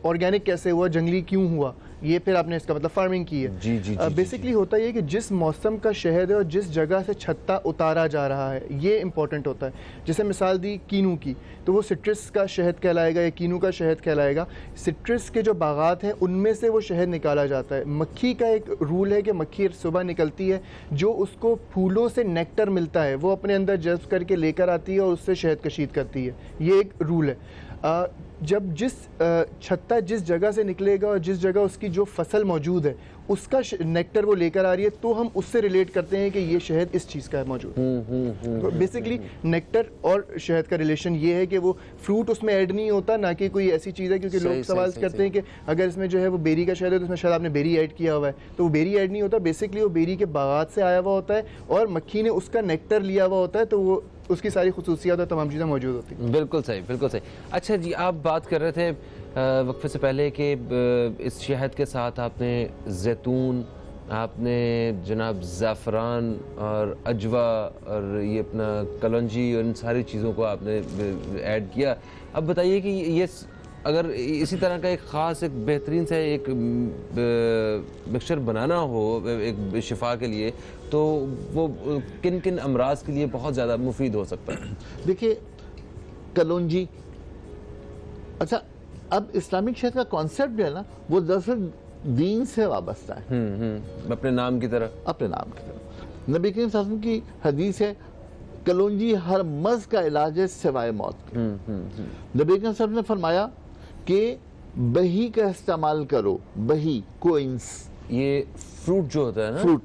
ऑर्गेनिक कैसे हुआ, जंगली क्यों हुआ, ये फिर आपने इसका मतलब फार्मिंग की है। जी जी जी, बेसिकली होता ये कि जिस मौसम का शहद है और जिस जगह से छत्ता उतारा जा रहा है, ये इंपॉर्टेंट होता है। जैसे मिसाल दी कीनू की, तो वो सिट्रस का शहद कहलाएगा या कीनू का शहद कहलाएगा। सिट्रस के जो बागात हैं उनमें से वो शहद निकाला जाता है। मक्खी का एक रूल है कि मक्खी सुबह निकलती है, जो उसको फूलों से नेक्टर मिलता है वो अपने अंदर जज्ब करके लेकर आती है और उससे शहद कशीद करती है। ये एक रूल है। जब जिस छत्ता जिस जगह से निकलेगा और जिस जगह उसकी जो फसल मौजूद है उसका नेक्टर वो लेकर आ रही है, तो हम उससे रिलेट करते हैं कि ये शहद इस चीज़ का है मौजूद। तो बेसिकली नेक्टर और शहद का रिलेशन ये है कि वो फ्रूट उसमें ऐड नहीं होता, ना कि कोई ऐसी चीज़ है। क्योंकि लोग सवाल करते हैं कि अगर इसमें जो है वो बेरी का शहद है तो उसमें शायद आपने बेरी ऐड किया हुआ है, तो वो बेरी ऐड नहीं होता। बेसिकली वो बेरी के बागात से आया हुआ होता है और मक्खी ने उसका नेक्टर लिया हुआ होता है, तो वो उसकी सारी खुसूसियात और तमाम चीज़ें मौजूद होती हैं। बिल्कुल सही, बिल्कुल सही। अच्छा जी, आप बात कर रहे थे वक्फे से पहले कि इस शहद के साथ आपने जैतून, आपने जनाब ज़ाफ़रान और अजवा और ये अपना कलौंजी और इन सारी चीज़ों को आपने ऐड किया। अब बताइए कि ये अगर इसी तरह का एक ख़ास एक बेहतरीन सा एक मिक्सचर बनाना हो एक शिफा के लिए, तो वो किन किन अमराज के लिए बहुत ज़्यादा मुफीद हो सकता है? देखिए कलौंजी, अच्छा अब इस्लामिक शहद का कॉन्सेप्ट जो है ना वो दरअसल दीन से वाबस्ता है। अपने नाम की तरह, अपने नाम की तरह। नबी करीम सल्लल्लाहु अलैहि वसल्लम की हदीस है, कलौंजी हर मर्ज का इलाज है सिवाय मौत के। नबी करीम सल्लल्लाहु अलैहि वसल्लम ने फरमाया कि बही का इस्तेमाल करो, बही कोइंस, ये फ्रूट जो होता है ना, फ्रूट,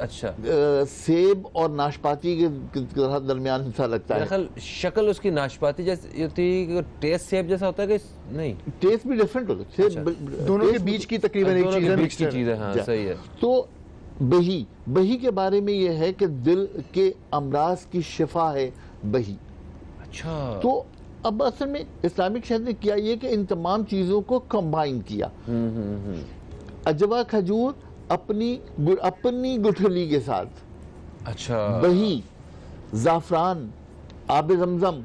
अच्छा सेब और नाशपाती के दरमियान हिस्सा लगता है। दरअसल शक्ल उसकी नाशपाती जैसी होती है, टेस्ट सेब जैसा होता है कि नहीं? टेस्ट भी डिफरेंट होता है। सेब दोनों के बीच की तकरीबन एक चीज़ है, बीच की चीज़ है। हाँ सही है। तो बही के बारे में यह है कि दिल के अमराज की शिफा है बही। अच्छा, तो अब असल में इस्लामिक शहद ने किया ये कि इन तमाम चीज़ों को कंबाइन किया। अजवा खजूर अपनी गुठली के साथ, अच्छा बही, ज़ाफ़रान, आब ज़मज़म,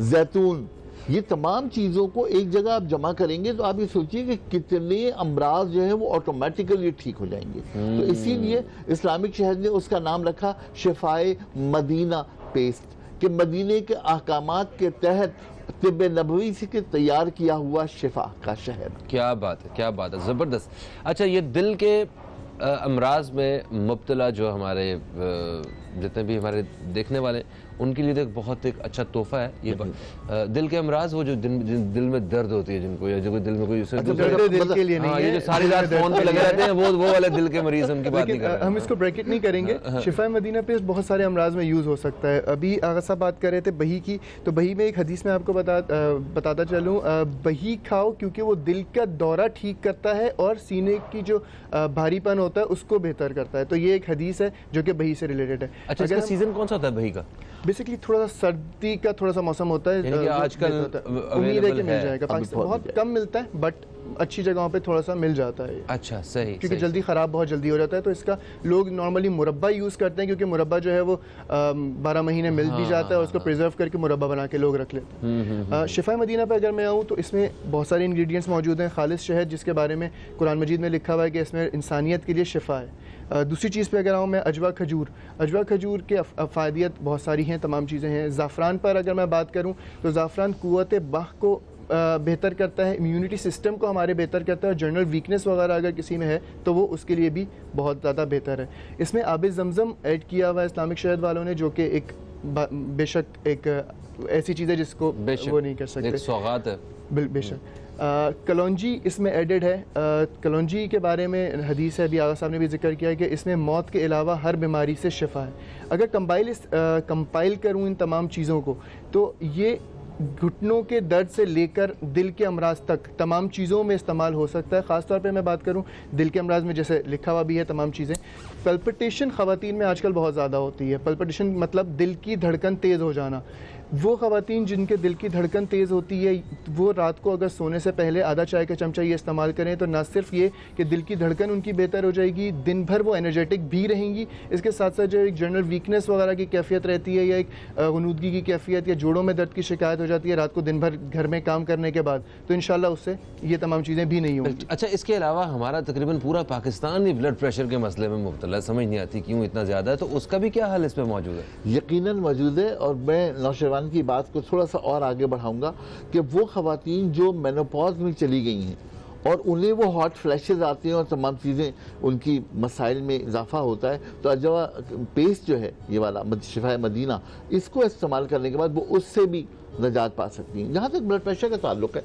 जैतून, ये तमाम चीज़ों को एक जगह आप जमा करेंगे तो आप ये सोचिए कि कितने अमराज जो है वो ऑटोमेटिकली ठीक हो जाएंगे। तो इसीलिए इस्लामिक शहद ने उसका नाम रखा शिफाए मदीना पेस्ट, कि मदीने के अहकामात के तहत तिब्बे नबवी से तैयार किया हुआ शिफा का शहद। क्या बात है, क्या बात है, ज़बरदस्त। अच्छा ये दिल के अमराज में मुब्तला जो हमारे जितने भी हमारे देखने वाले उनके लिए तो एक बहुत एक अच्छा तोहफा है ये दिल के अमराज, वो जो दिल में दर्द होती है जिनको, या जो दिल में कोई दिल के लिए नहीं है, ये जो सारी रात फोन पे लगे रहते हैं वो वाले दिल के मरीज, उनकी बात नहीं कर रहे। हम इसको ब्रैकेट नहीं करेंगे। शिफा मदीना पेस्ट बहुत सारे अमराज में यूज़ हो सकता है। अभी आगा साहब बात कर रहे थे बही की, तो बही में एक हदीस में आपको बताता चलूँ, बही खाओ क्योंकि वो दिल का दौरा ठीक करता है और सीने की जो भारीपन होता है उसको बेहतर करता है। तो ये एक हदीस है जो कि बही से रिलेटेड है। अच्छा, इसका सीजन कौन सा होता है बही का? बेसिकली थोड़ा सा सर्दी का थोड़ा सा मौसम होता है, यानी कि आजकल उम्मीद है कि मिल available जाएगा। अभी पाकिस्तान बहुत बहुत कम मिलता है, बट अच्छी जगहों पे थोड़ा सा मिल जाता है, अच्छा सही क्योंकि सही। जल्दी ख़राब बहुत जल्दी हो जाता है। तो इसका लोग नॉर्मली मुरब्बा यूज़ करते हैं, क्योंकि मुरब्बा जो है वो 12 महीने मिल भी जाता है, और उसको प्रिजर्व करके मुरब्बा बना के लोग रख लेते हैं। शिफा मदीना पे अगर मैं आऊँ तो इसमें बहुत सारे इंग्रेडिएंट्स मौजूद हैं। खालिस शहद, जिसके बारे में कुरान मजीद में लिखा हुआ है कि इसमें इंसानियत के लिए शिफा है। दूसरी चीज़ पे अगर आऊँ मैं, अजवा खजूर। अजवा खजूर के फ़ायदियत बहुत सारी हैं, तमाम चीज़ें हैं। ज़ाफ़रान पर अगर मैं बात करूँ तो ज़ाफ़रान क़ुव्वत बाह को बेहतर करता है, इम्यूनिटी सिस्टम को हमारे बेहतर करता है, और जनरल वीकनेस वगैरह अगर किसी में है तो वो उसके लिए भी बहुत ज़्यादा बेहतर है। इसमें आब ज़मज़म ऐड किया हुआ है इस्लामिक शहद वालों ने, जो कि एक बेशक एक ऐसी चीज़ है जिसको वो नहीं कर सकते, एक सौगात है। बेशक। कलौंजी इसमें एडेड है। कलौंजी के बारे में हदीस है, अभी आगा साहब ने भी जिक्र किया है कि इसमें मौत के अलावा हर बीमारी से शिफा है। अगर कंपाइल करूँ इन तमाम चीज़ों को, तो ये घुटनों के दर्द से लेकर दिल के अमराज तक तमाम चीज़ों में इस्तेमाल हो सकता है। ख़ास तौर पे मैं बात करूं दिल के अमराज में, जैसे लिखा हुआ भी है तमाम चीज़ें। पल्पिटेशन ख़वातीन में आजकल बहुत ज़्यादा होती है। पल्पिटेशन मतलब दिल की धड़कन तेज़ हो जाना। वो ख़वातीन जिनके दिल की धड़कन तेज़ होती है, वो रात को अगर सोने से पहले आधा चाय का चमचा ये इस्तेमाल करें, तो ना सिर्फ ये कि दिल की धड़कन उनकी बेहतर हो जाएगी, दिन भर वो एनर्जेटिक भी रहेंगी। इसके साथ साथ जो एक जनरल वीकनेस वगैरह की कैफियत रहती है, या एक गनुदगी की कैफियत, या जोड़ों में दर्द की शिकायत हो जाती है रात को दिन भर घर में काम करने के बाद, तो इंशाल्लाह उससे ये तमाम चीज़ें भी नहीं होंगी। अच्छा, इसके अलावा हमारा तकरीबन पूरा पाकिस्तान ही ब्लड प्रेशर के मसले में मुब्तला है, समझ नहीं आती क्यों इतना ज़्यादा है, तो उसका भी क्या हल इसमें मौजूद है? यकीनन मौजूद है, और मैं नौशेवान की बात को थोड़ा सा और आगे बढ़ाऊंगा कि वो ख़वातीन जो मेनोपॉज में चली गई हैं और उन्हें वो हॉट फ्लैशेस आती हैं और तमाम चीज़ें उनकी मसाइल में इजाफा होता है, तो अजवा पेस्ट जो है ये वाला शिफा मदीना, इसको इस्तेमाल करने के बाद वो उससे भी निजात पा सकती हैं। जहाँ तक ब्लड प्रेशर का ताल्लुक है,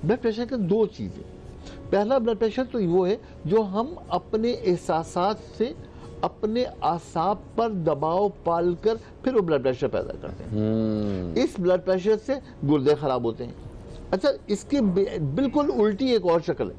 ब्लड प्रेशर के दो चीज़ें। पहला ब्लड प्रेशर तो वो है जो हम अपने एहसासात से अपने आसाब पर दबाव पालकर फिर वो ब्लड प्रेशर पैदा करते हैं। इस ब्लड प्रेशर से गुर्दे खराब होते हैं। अच्छा, इसके बिल्कुल उल्टी एक और शक्ल है,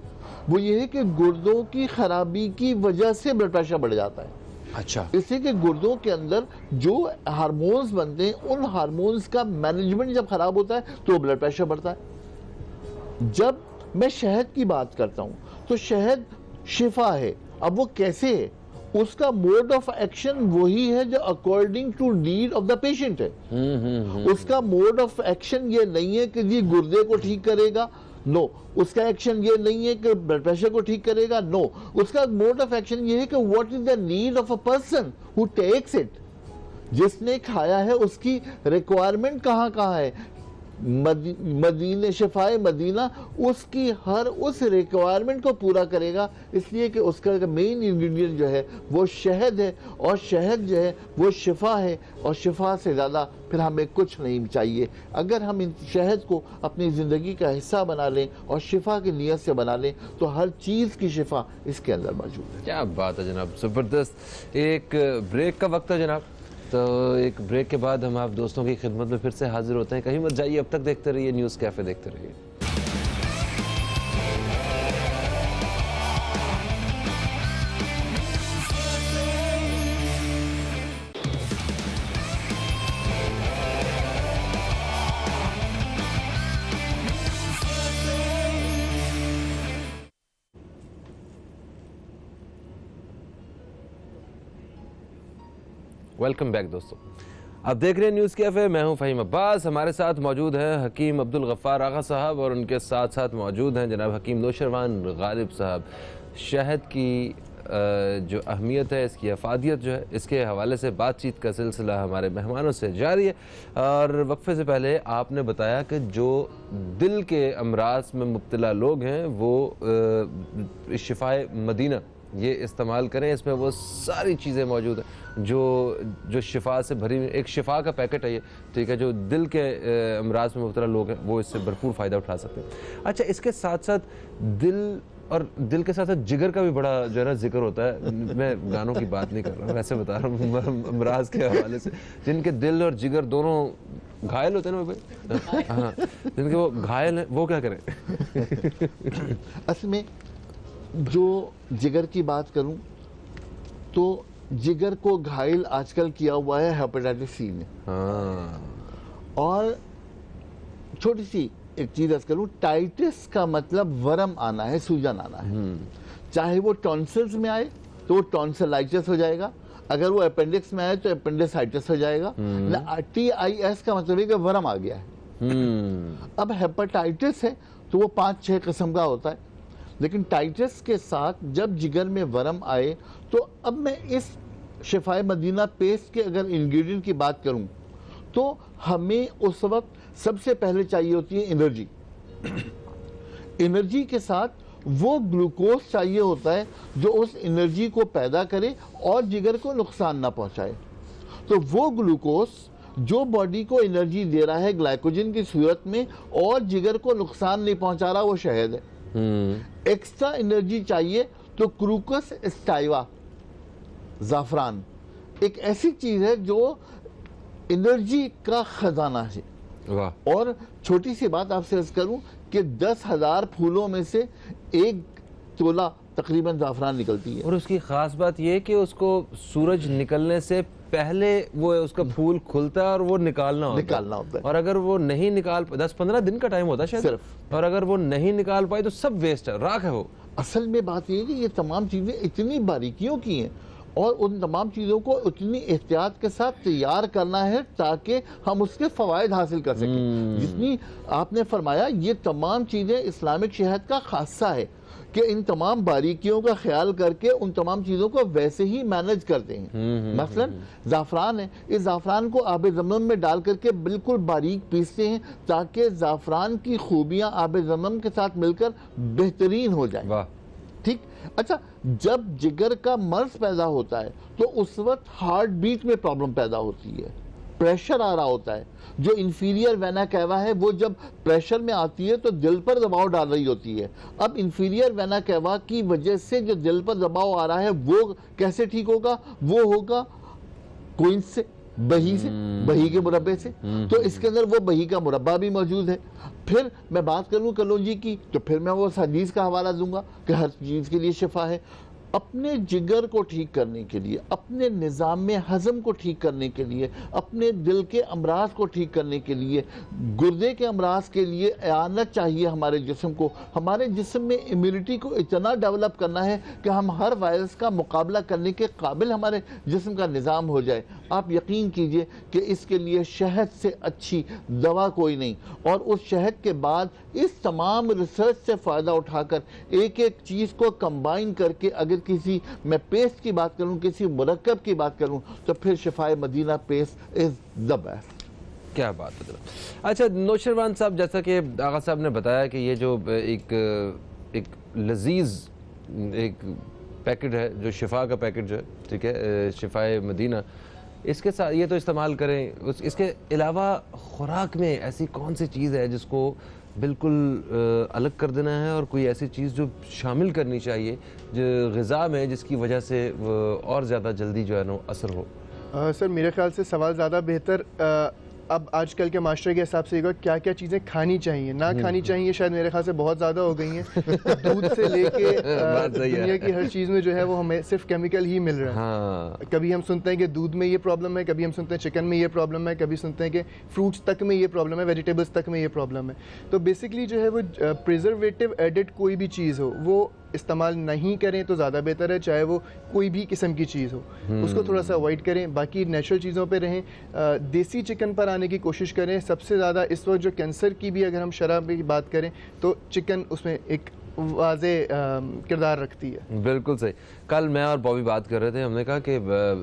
वो ये है कि गुर्दों की खराबी की वजह से ब्लड प्रेशर बढ़ जाता है। अच्छा, इससे कि गुर्दों के अंदर जो हार्मोन्स बनते हैं, उन हार्मोन्स का मैनेजमेंट जब खराब होता है तो ब्लड प्रेशर बढ़ता है। जब मैं शहद की बात करता हूँ तो शहद शिफा है। अब वो कैसे है, उसका मोड ऑफ एक्शन वही है जो according to need of the patient है। उसका मोड ऑफ एक्शन ये नहीं है कि ये गुर्दे को ठीक करेगा, नो। उसका एक्शन ये नहीं है कि ब्लड प्रेशर को ठीक करेगा, नो। उसका मोड ऑफ एक्शन ये है कि what is the need of a person who takes it. जिसने खाया है उसकी रिक्वायरमेंट कहाँ कहाँ है। मदीने शिफाए मदीना उसकी हर उस रिक्वायरमेंट को पूरा करेगा, इसलिए कि उसका मेन इंग्रेडिएंट जो है वो शहद है, और शहद जो है वो शिफा है, और शिफा से ज़्यादा फिर हमें कुछ नहीं चाहिए। अगर हम इन शहद को अपनी ज़िंदगी का हिस्सा बना लें और शिफा की नीयत से बना लें, तो हर चीज़ की शिफा इसके अंदर मौजूद है। क्या बात है जनाब, ज़बरदस्त। एक ब्रेक का वक्त है जनाब, तो एक ब्रेक के बाद हम आप दोस्तों की खिदमत में फिर से हाजिर होते हैं। कहीं मत जाइए, अब तक देखते रहिए न्यूज़ कैफ़े, देखते रहिए। वेलकम बैक दोस्तों, आप देख रहे हैं न्यूज़ कैफ़े, मैं हूं फ़हीम अब्बास। हमारे साथ मौजूद हैं हकीम अब्दुल गफ़ार आगा साहब, और उनके साथ साथ मौजूद हैं जनाब हकीम नौशरवान गालिब साहब। शहद की जो अहमियत है, इसकी अफादियत जो है, इसके हवाले से बातचीत का सिलसिला हमारे मेहमानों से जारी है। और वक्फे से पहले आपने बताया कि जो दिल के अमराज में मुब्तला लोग हैं वो शिफाए मदीना ये इस्तेमाल करें। इसमें वो सारी चीज़ें मौजूद हैं जो शिफा से भरी, एक शिफा का पैकेट है ये, ठीक है, जो दिल के अमराज में मुब्तला लोग हैं वो इससे भरपूर फ़ायदा उठा सकते हैं। अच्छा, इसके साथ साथ दिल के साथ साथ जिगर का भी बड़ा जो है ना जिक्र होता है। मैं गानों की बात नहीं कर रहा हूँ, वैसे बता रहा हूँ अमराज के हवाले से, जिनके दिल और जिगर दोनों घायल होते हैं ना भाई, हाँ, जिनके वो घायल हैं, वो क्या करें? असल में जो जिगर की बात करूं तो जिगर को घायल आजकल किया हुआ है हेपेटाइटिस सी ने। हाँ और छोटी सी एक चीज अर्ज करूं, टाइटिस का मतलब वर्म आना है, सूजन आना है। चाहे वो टॉन्सिल्स में आए तो वो टॉन्सिलाइटिस हो जाएगा, अगर वो अपेंडिक्स में आए तो अपेंडिसाइटिस हो जाएगा। TIS का मतलब है कि वर्म आ गया है। अब हेपेटाइटिस है तो वो 5-6 किस्म का होता है, लेकिन टाइटिस के साथ जब जिगर में वर्म आए तो अब मैं इस शिफाए मदीना पेस्ट के अगर इंग्रेडिएंट की बात करूं तो हमें उस वक्त सबसे पहले चाहिए होती है एनर्जी। एनर्जी के साथ वो ग्लूकोज चाहिए होता है जो उस एनर्जी को पैदा करे और जिगर को नुकसान ना पहुंचाए। तो वो ग्लूकोज जो बॉडी को एनर्जी दे रहा है ग्लाइकोजन की सूरत में और जिगर को नुकसान नहीं पहुंचा रहा, वो शहद है। एक्स्ट्रा एनर्जी चाहिए तो क्रूकस स्टाइवा, जाफरान, एक ऐसी चीज है जो एनर्जी का खजाना है। वाह। और छोटी सी बात आपसे अर्ज करूं कि 10,000 फूलों में से 1 तोला तकरीबन जाफरान निकलती है। और उसकी खास बात यह है कि उसको सूरज निकलने से पहले वो उसका फूल खुलता है और वो निकालना होता है। और अगर वो नहीं निकाल 10-15 दिन का टाइम होता है शायद सिर्फ। और अगर वो नहीं निकाल पाए तो सब वेस्ट है, राख है वो। असल में बात ये है कि ये तमाम चीजें इतनी बारीकियों की हैं और उन तमाम चीज़ों को उतनी एहतियात के साथ तैयार करना है ताकि हम उसके फ़वाइद हासिल कर सकें। जितनी आपने फरमाया, ये तमाम चीज़ें इस्लामिक शहद का खासा है कि इन तमाम बारीकियों का ख्याल करके उन तमाम चीज़ों को वैसे ही मैनेज करते हैं। मसलन ज़ाफ़रान है, इस ज़ाफ़रान को आब ज़मज़म में डाल करके बिल्कुल बारीक पीसते हैं ताकि ज़ाफ़रान की खूबियाँ आब ज़मज़म के साथ मिलकर बेहतरीन हो जाए। ठीक। अच्छा, जब जिगर का मर्ज पैदा होता है तो उस वक्त हार्ट बीट में प्रॉब्लम पैदा होती है, प्रेशर आ रहा होता है। जो इंफीरियर वेना कैवा है वो जब प्रेशर में आती है तो दिल पर दबाव डाल रही होती है। अब इंफीरियर वेना कैवा की वजह से जो दिल पर दबाव आ रहा है वो कैसे ठीक होगा? वो होगा कोइंस से, बही से, बही के मुरब्बे से। तो इसके अंदर वो बही का मुरब्बा भी मौजूद है। फिर मैं बात करूं कलौंजी की तो फिर मैं वो हदीस का हवाला दूंगा कि हर चीज़ के लिए शिफा है। अपने जिगर को ठीक करने के लिए, अपने निज़ाम में हज़म को ठीक करने के लिए, अपने दिल के अमराज को ठीक करने के लिए, गुर्दे के अमराज के लिए आनत चाहिए हमारे जिस्म को। हमारे जिस्म में इम्यूनिटी को इतना डेवलप करना है कि हम हर वायरस का मुकाबला करने के काबिल हमारे जिस्म का निज़ाम हो जाए। आप यकीन कीजिए कि इसके लिए शहद से अच्छी दवा कोई नहीं। और उस शहद के बाद इस तमाम रिसर्च से फ़ायदा उठाकर एक एक चीज़ को कंबाइन करके अगर किसी, मैं पेस्ट की बात करूं, किसी मुरक्कब की बात करूं तो फिर Shifae Madina paste is the best. क्या बात है। अच्छा नौशरवान साहब, जैसा कि आगा साहब ने बताया कि ये जो एक लजीज एक पैकेट है जो शिफा का पैकेट जो है, ठीक है, शिफाए मदीना, इसके साथ ये तो इस्तेमाल करें। इसके अलावा खुराक में ऐसी कौन सी चीज़ है जिसको बिल्कुल अलग कर देना है और कोई ऐसी चीज़ जो शामिल करनी चाहिए जो ग़िज़ा में जिसकी वजह से और ज़्यादा जल्दी जो है ना असर हो? सर मेरे ख्याल से सवाल ज़्यादा बेहतर अब आजकल के मास्टर के हिसाब से क्या क्या चीज़ें खानी चाहिए, ना खानी चाहिए, शायद मेरे ख्याल से बहुत ज़्यादा हो गई हैं। दूध से लेके दुनिया की हर चीज़ में जो है वो हमें सिर्फ केमिकल ही मिल रहा है। हाँ। कभी हम सुनते हैं कि दूध में ये प्रॉब्लम है, कभी हम सुनते हैं चिकन में ये प्रॉब्लम है, कभी सुनते हैं कि फ्रूट्स तक में ये प्रॉब्लम है, वेजिटेबल्स तक में ये प्रॉब्लम है। तो बेसिकली जो है वो प्रिजर्वेटिव एडिड कोई भी चीज़ हो वो इस्तेमाल नहीं करें तो ज़्यादा बेहतर है, चाहे वो कोई भी किस्म की चीज़ हो, उसको थोड़ा सा अवॉइड करें। बाकी नेचुरल चीज़ों पे रहें, देसी चिकन पर आने की कोशिश करें। सबसे ज़्यादा इस वक्त जो कैंसर की भी अगर हम शरह की बात करें तो चिकन उसमें एक वाज़े किरदार रखती है। बिल्कुल सही। कल मैं और बॉबी बात कर रहे थे, हमने कहा कि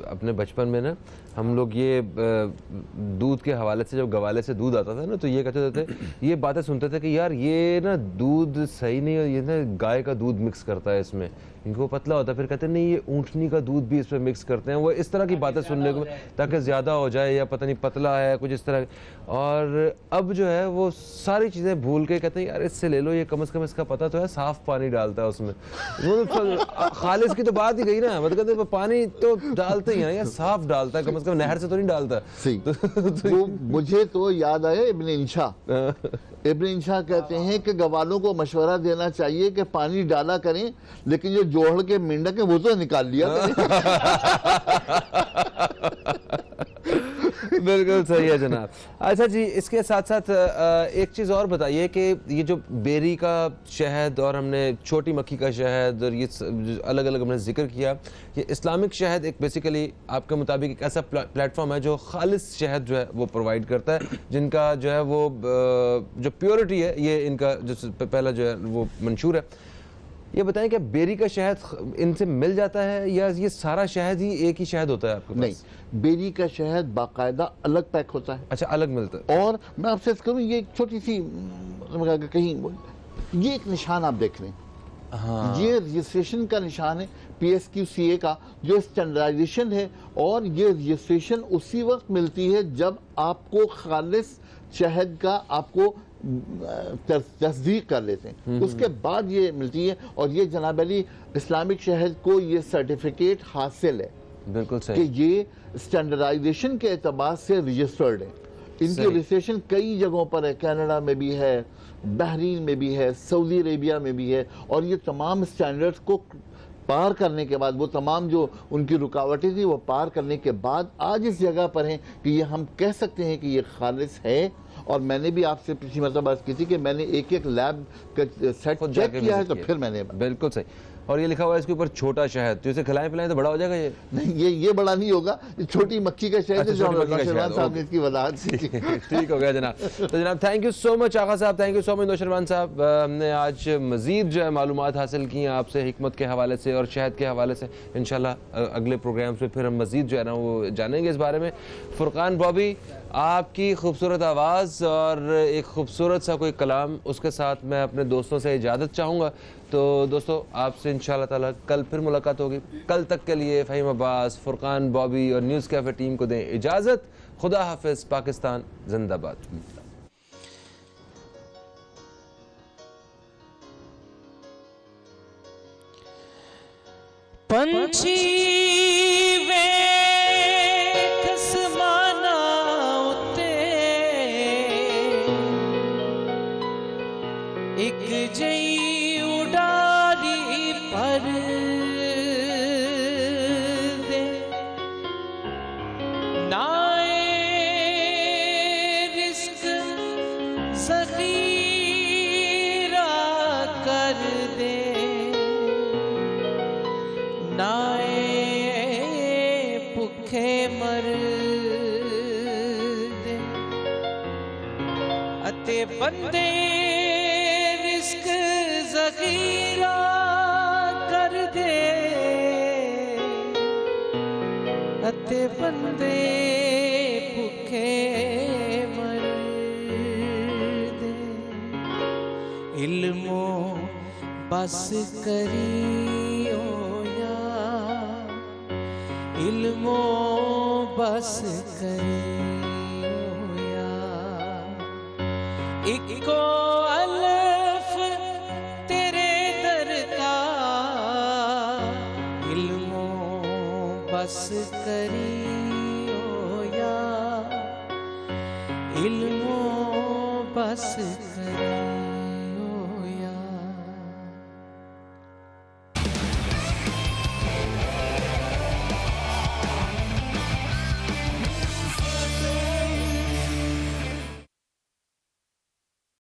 अपने बचपन में ना हम लोग ये दूध के हवाले से जब गवाले से दूध आता था ना तो ये कहते थे, ये बातें सुनते थे कि यार ये ना दूध सही नहीं है, ये ना गाय का दूध मिक्स करता है इसमें, इनको पतला होता है। फिर कहते नहीं ये ऊँटनी का दूध भी इसमें मिक्स करते हैं। वो इस तरह की बातें सुनने को ताकि ज़्यादा हो जाए या पता नहीं पतला है कुछ इस तरह। और अब जो है वो सारी चीज़ें भूल के कहते हैं यार इससे ले लो, ये कम से कम इसका पता तो है साफ़ पानी डालता है उसमें। वो खालिस की तो बात ही गई ना, मतलब कहते पानी तो डालते ही हैं यार, साफ़ डालता है कम से कम मतलब नहर से तो नहीं डालता। सही। वो मुझे तो याद आया इब्न इंशा। इब्न इंशा कहते हैं कि गवालों को मशवरा देना चाहिए कि पानी डाला करें, लेकिन जो जोहड़ के मेंढक है वो तो निकाल लिया बिल्कुल सही है जनाब। अच्छा जी, इसके साथ साथ एक चीज़ और बताइए कि ये जो बेरी का शहद और हमने छोटी मक्खी का शहद और ये अलग अलग हमने जिक्र किया, ये इस्लामिक शहद एक बेसिकली आपके मुताबिक एक ऐसा प्लेटफॉर्म है जो खालिस शहद जो है वो प्रोवाइड करता है, जिनका जो है वो जो प्योरिटी है ये इनका जो पहला जो है वो मंशूर है। ये बताएं कि बेरी का शहद इनसे मिल जाता है या ये सारा शहद ही एक ही शहद होता है आपके पास? नहीं, बेरी का शहद बाकायदा अलग पैक होता है। अच्छा, अलग मिलता है। और मैं आपसे करूँ, ये एक छोटी सी कहीं, ये एक निशान आप देख लें। हाँ। ये रजिस्ट्रेशन का निशान है PSQCA का, जो स्टैंडर्डाइजेशन है, और ये रजिस्ट्रेशन उसी वक्त मिलती है जब आपको खालिस शहद का आपको तस्दीक कर लेते हैं, उसके बाद ये मिलती है। और ये जनाब अली इस्लामिक शहद को ये सर्टिफिकेट हासिल है, बिल्कुल सही, कि ये स्टैंडर्डाइजेशन के एतबार से रजिस्टर्ड है। इनकी रजिस्ट्रेशन कई जगहों पर है, कनाडा में भी है, बहरीन में भी है, सऊदी अरेबिया में भी है। और ये तमाम स्टैंडर्ड्स को पार करने के बाद, वो तमाम जो उनकी रुकावटें थी वो पार करने के बाद आज इस जगह पर हैं कि ये हम कह सकते हैं कि ये खालिस है। और मैंने भी आपसे पिछली मरतबा बात की थी कि मैंने एक एक लैब का सेट चेक किया है, तो फिर मैंने, बिल्कुल सही। और ये लिखा हुआ है इसके ऊपर छोटा शहद, तो इसे खिलाएं पिलाएं तो बड़ा हो जाएगा ये? नहीं, ये बड़ा नहीं होगा, ये छोटी मक्खी का शहद है जो नौशरवान साहब ने इसकी वजाहत से ठीक हो गया जनाब। तो जनाब थैंक यू सो मच आगा साहब, thank you so much Nausherwan साहब। हमने आज मजीद जो है मालूमात हासिल की हैं आपसे हिकमत के हवाले से और शहद के हवाले से। इंशाल्लाह अगले प्रोग्राम्स में फिर हम मजीद जो है ना वो जानेंगे इस बारे में। फुरकान बॉबी, आपकी खूबसूरत आवाज़ और एक खूबसूरत सा कोई कलाम, उसके साथ मैं अपने दोस्तों से इजाज़त चाहूँगा। तो दोस्तों आपसे इंशाल्लाह ताला कल फिर मुलाकात होगी। कल तक के लिए फ़हीम अब्बास, फुरकान बॉबी और न्यूज़ कैफ़े टीम को दें इजाज़त। खुदा हाफिज़, पाकिस्तान जिंदाबाद। पंछी एक जई उडारी पर दे नाए रिस्क ज़ख़ीरा कर दे, नाए भुखे मर दे अते बंदे ज़ख़ीरा कर दे अते बंदे भुखे मर दे। इल्मो बस करियो या इल्मो बस करियो या, इको बस करियो या इल्मो बस करियो।